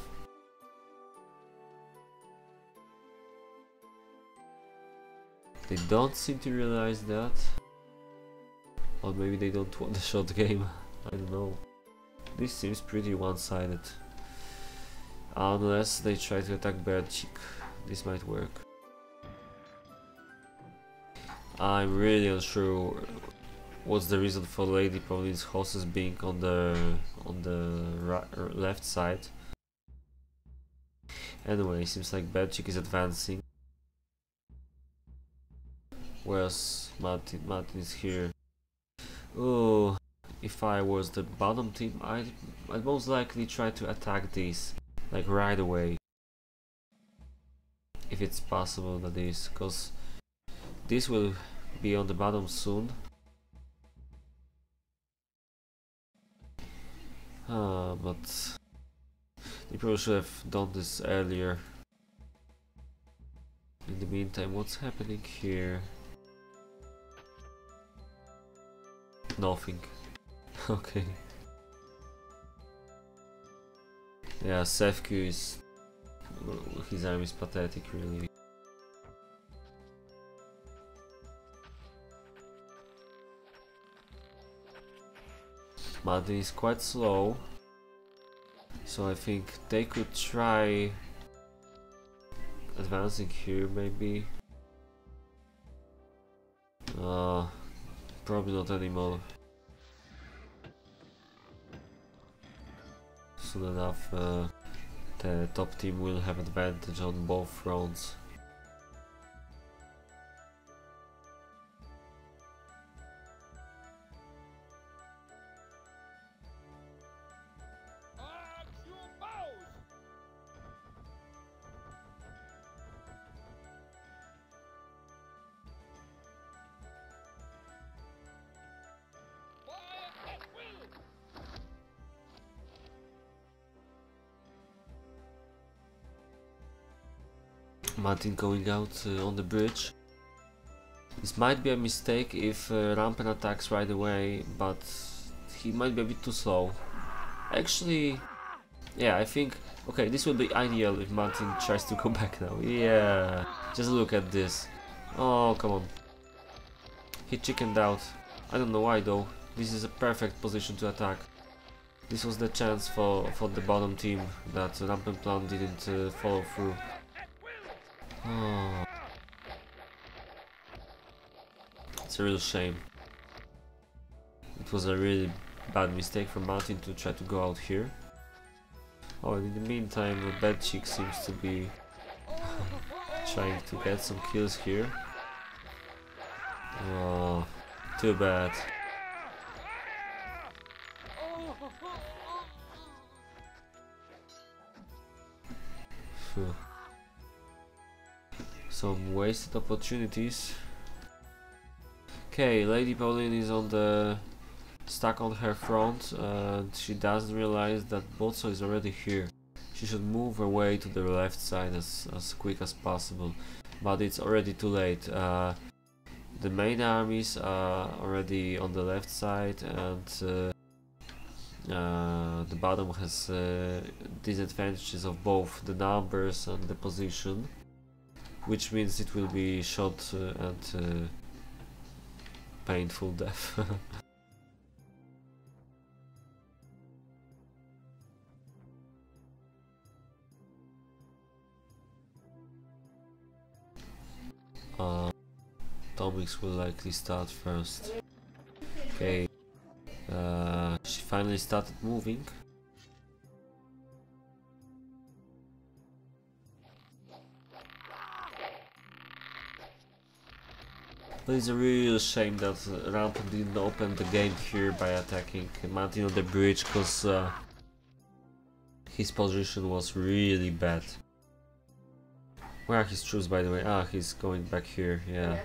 They don't seem to realize that. Or maybe they don't want the short game. I don't know. This seems pretty one-sided. Unless they try to attack Berchik. This might work. I'm really unsure what's the reason for Lady Pauline's horses being on the left side. Anyway, seems like Berchik is advancing. Whereas Martin is here. Oh, if I was the bottom team, I'd most likely try to attack these, like right away. If it's possible, that is, because this will be on the bottom soon. But they probably should have done this earlier. In the meantime, what's happening here? Nothing. Okay. Yeah, Sefku is... his army is pathetic, really. Martin is quite slow, so I think they could try advancing here, maybe. Probably not anymore. Soon enough, the top team will have advantage on both fronts. Martin going out on the bridge. This might be a mistake if Rampen attacks right away, but he might be a bit too slow. Actually, yeah, I think, okay, this will be ideal if Martin tries to go back now. Yeah, just look at this. Oh, come on. He chickened out. I don't know why though. This is a perfect position to attack. This was the chance for the bottom team that Rampen plan didn't follow through. Oh. It's a real shame. It was a really bad mistake from Martin to try to go out here. Oh, and in the meantime, Berchik seems to be trying to get some kills here. Oh, too bad. Phew. Some wasted opportunities. Okay, Lady Pauline is on the stuck on her front and she doesn't realize that Botso is already here. She should move her way to the left side as quick as possible, but it's already too late. The main armies are already on the left side and the bottom has disadvantages of both the numbers and the position, which means it will be short and painful death. Atomics will likely start first. Okay. She finally started moving. But it's a real shame that Rampant didn't open the game here by attacking Martin on the bridge, because his position was really bad. Where are his troops, by the way? Ah, he's going back here, yeah.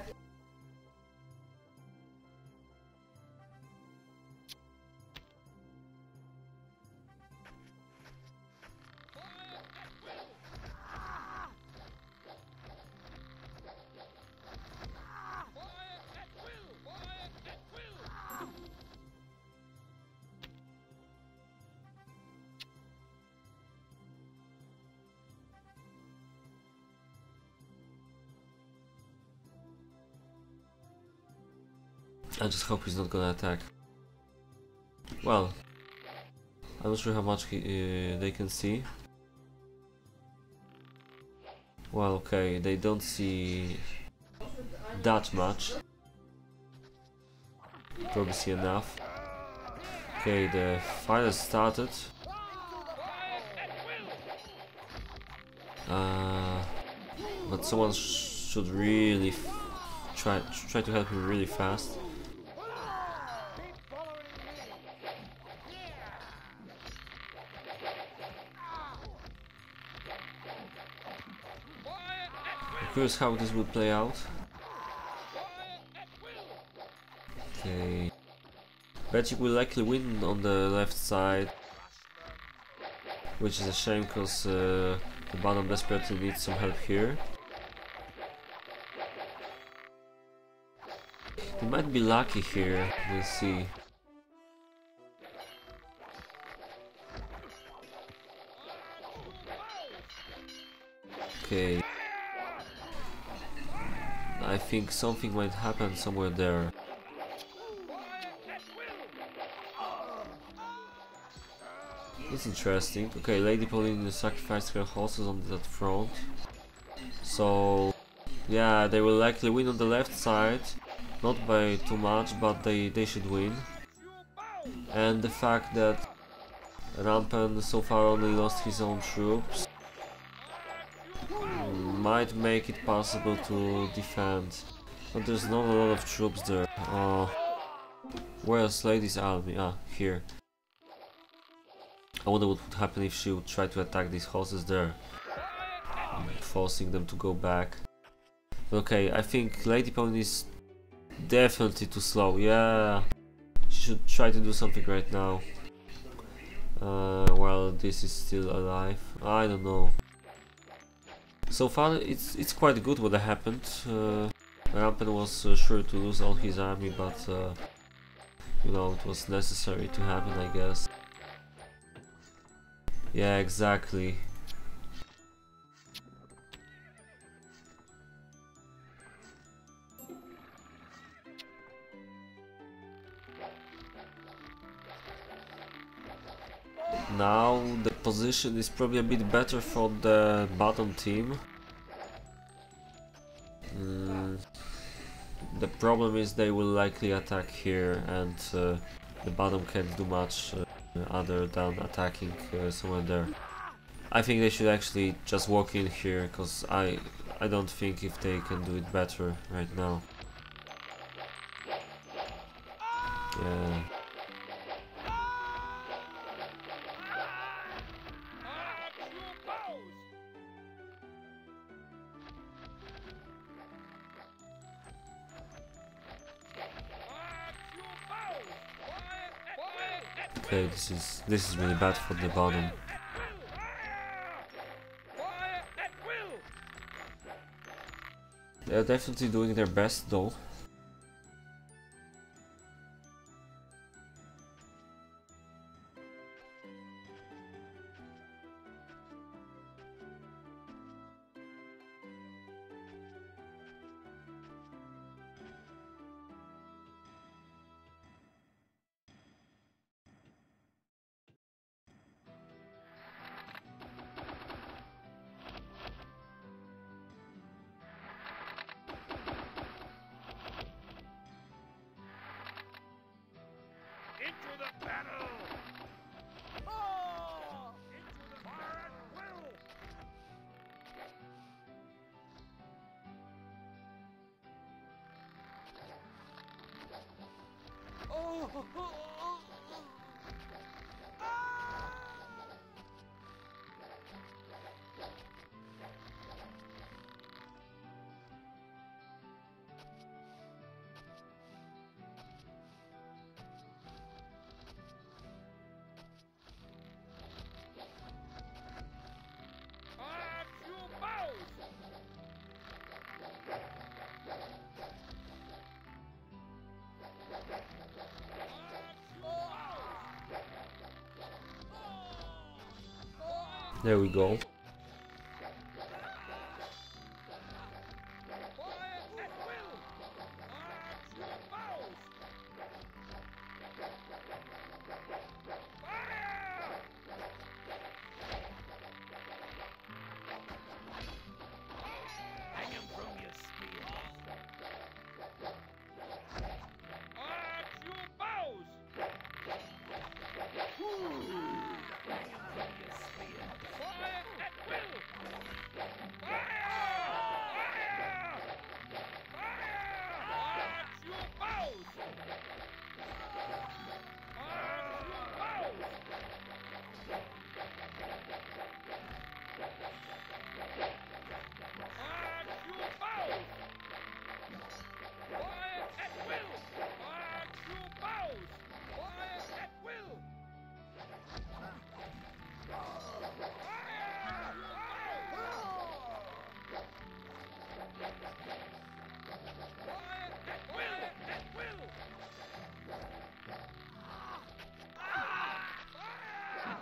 I just hope he's not gonna attack. Well, I'm not sure how much they can see. Well, okay, they don't see that much. Probably see enough. Okay, the fight has started. But someone should really try to help him really fast. I'm curious how this will play out. Okay. Magic will likely win on the left side, which is a shame because the bottom desperately needs some help here. He might be lucky here, we'll see. Okay. I think something might happen somewhere there. It's interesting. Okay, Lady Pauline sacrificed her horses on that front. So, yeah, they will likely win on the left side. Not by too much, but they should win. And the fact that Rampen so far only lost his own troops might make it possible to defend. But there's not a lot of troops there. Where's Lady's army? Ah, here. I wonder what would happen if she would try to attack these horses there, forcing them to go back. Okay, I think Lady Pauline is definitely too slow. Yeah, she should try to do something right now. While this is still alive. I don't know. So far, it's quite good what happened. Rampen was sure to lose all his army, but you know, it was necessary to happen, I guess. Yeah, exactly. Now the position is probably a bit better for the bottom team. The problem is they will likely attack here, and the bottom can't do much other than attacking somewhere there. I think they should actually just walk in here, because I don't think if they can do it better right now. Yeah. Okay, this is really bad for the bottom. They're definitely doing their best though. There we go.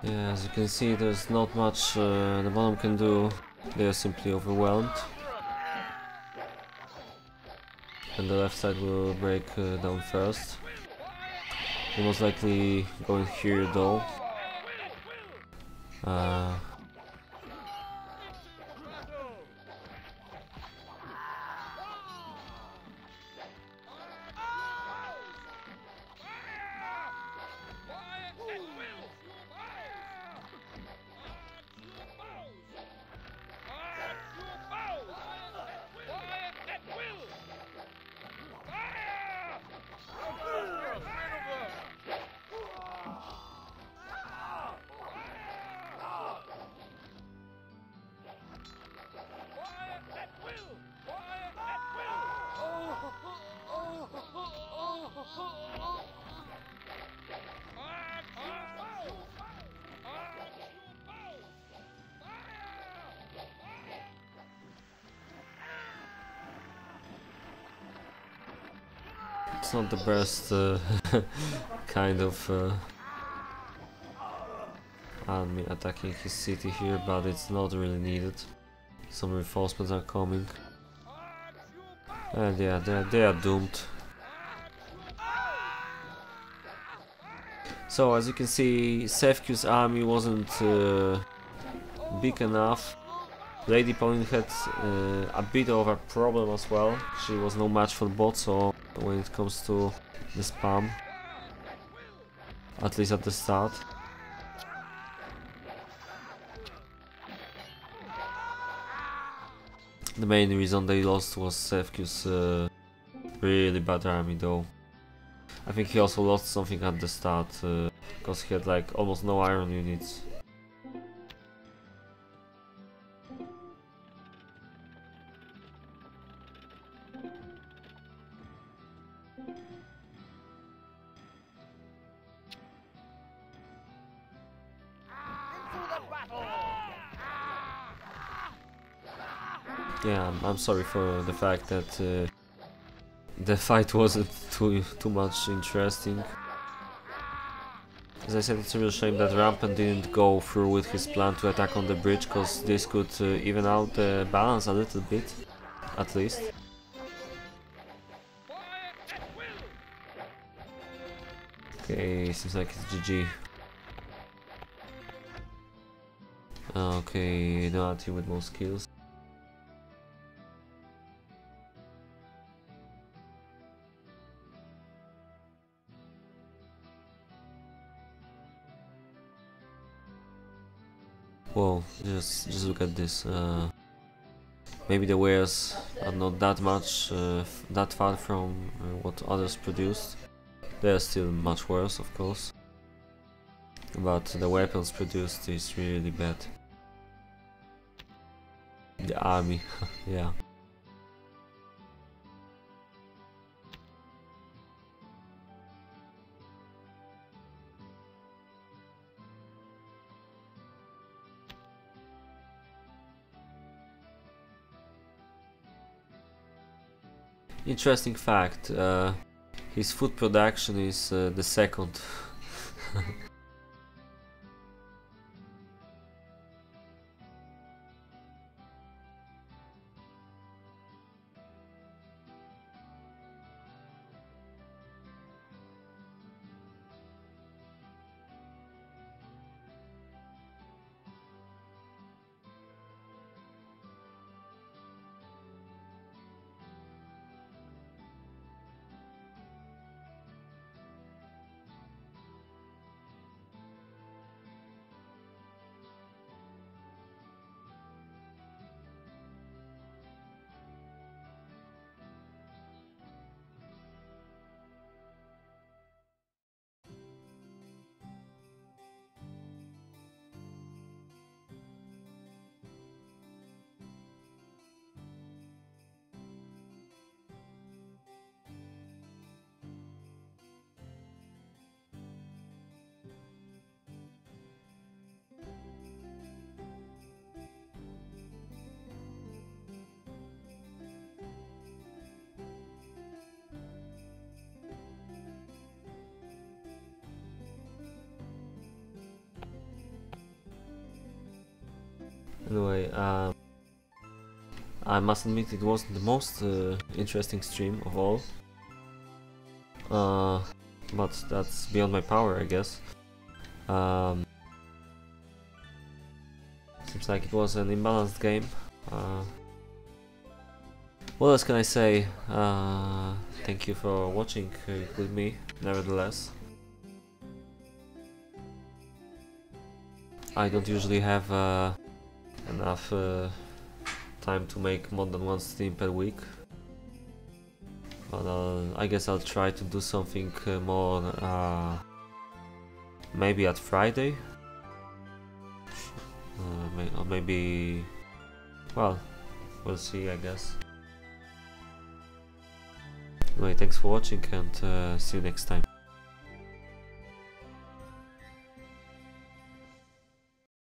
Yeah, as you can see, there's not much the bottom can do. They're simply overwhelmed. And the left side will break down first. They're most likely going here though. It's not the best kind of army attacking his city here, but it's not really needed. Some reinforcements are coming. And yeah, they are doomed. So as you can see, Sefki's army wasn't big enough. Lady Pauline had a bit of a problem as well. She was no match for the bot, so when it comes to the spam, at least at the start. The main reason they lost was Sefki's really bad army though. I think he also lost something at the start, because he had like almost no iron units. Yeah, I'm sorry for the fact that the fight wasn't too much interesting. As I said, it's a real shame that Rampant didn't go through with his plan to attack on the bridge, because this could even out the balance a little bit, at least. Okay, seems like it's GG. Okay, no team with more skills. Whoa, just look at this. Maybe the wares are not that much, that far from what others produced. They are still much worse, of course, but the weapons produced is really bad. The army, yeah. Interesting fact, his food production is the second. Anyway, I must admit it wasn't the most interesting stream of all, but that's beyond my power, I guess. Seems like it was an imbalanced game. What else can I say? Thank you for watching it with me, nevertheless. I don't usually have enough time to make more than one stream per week, but I guess I'll try to do something more, maybe at Friday, or maybe, well, we'll see, I guess. Anyway, thanks for watching and see you next time.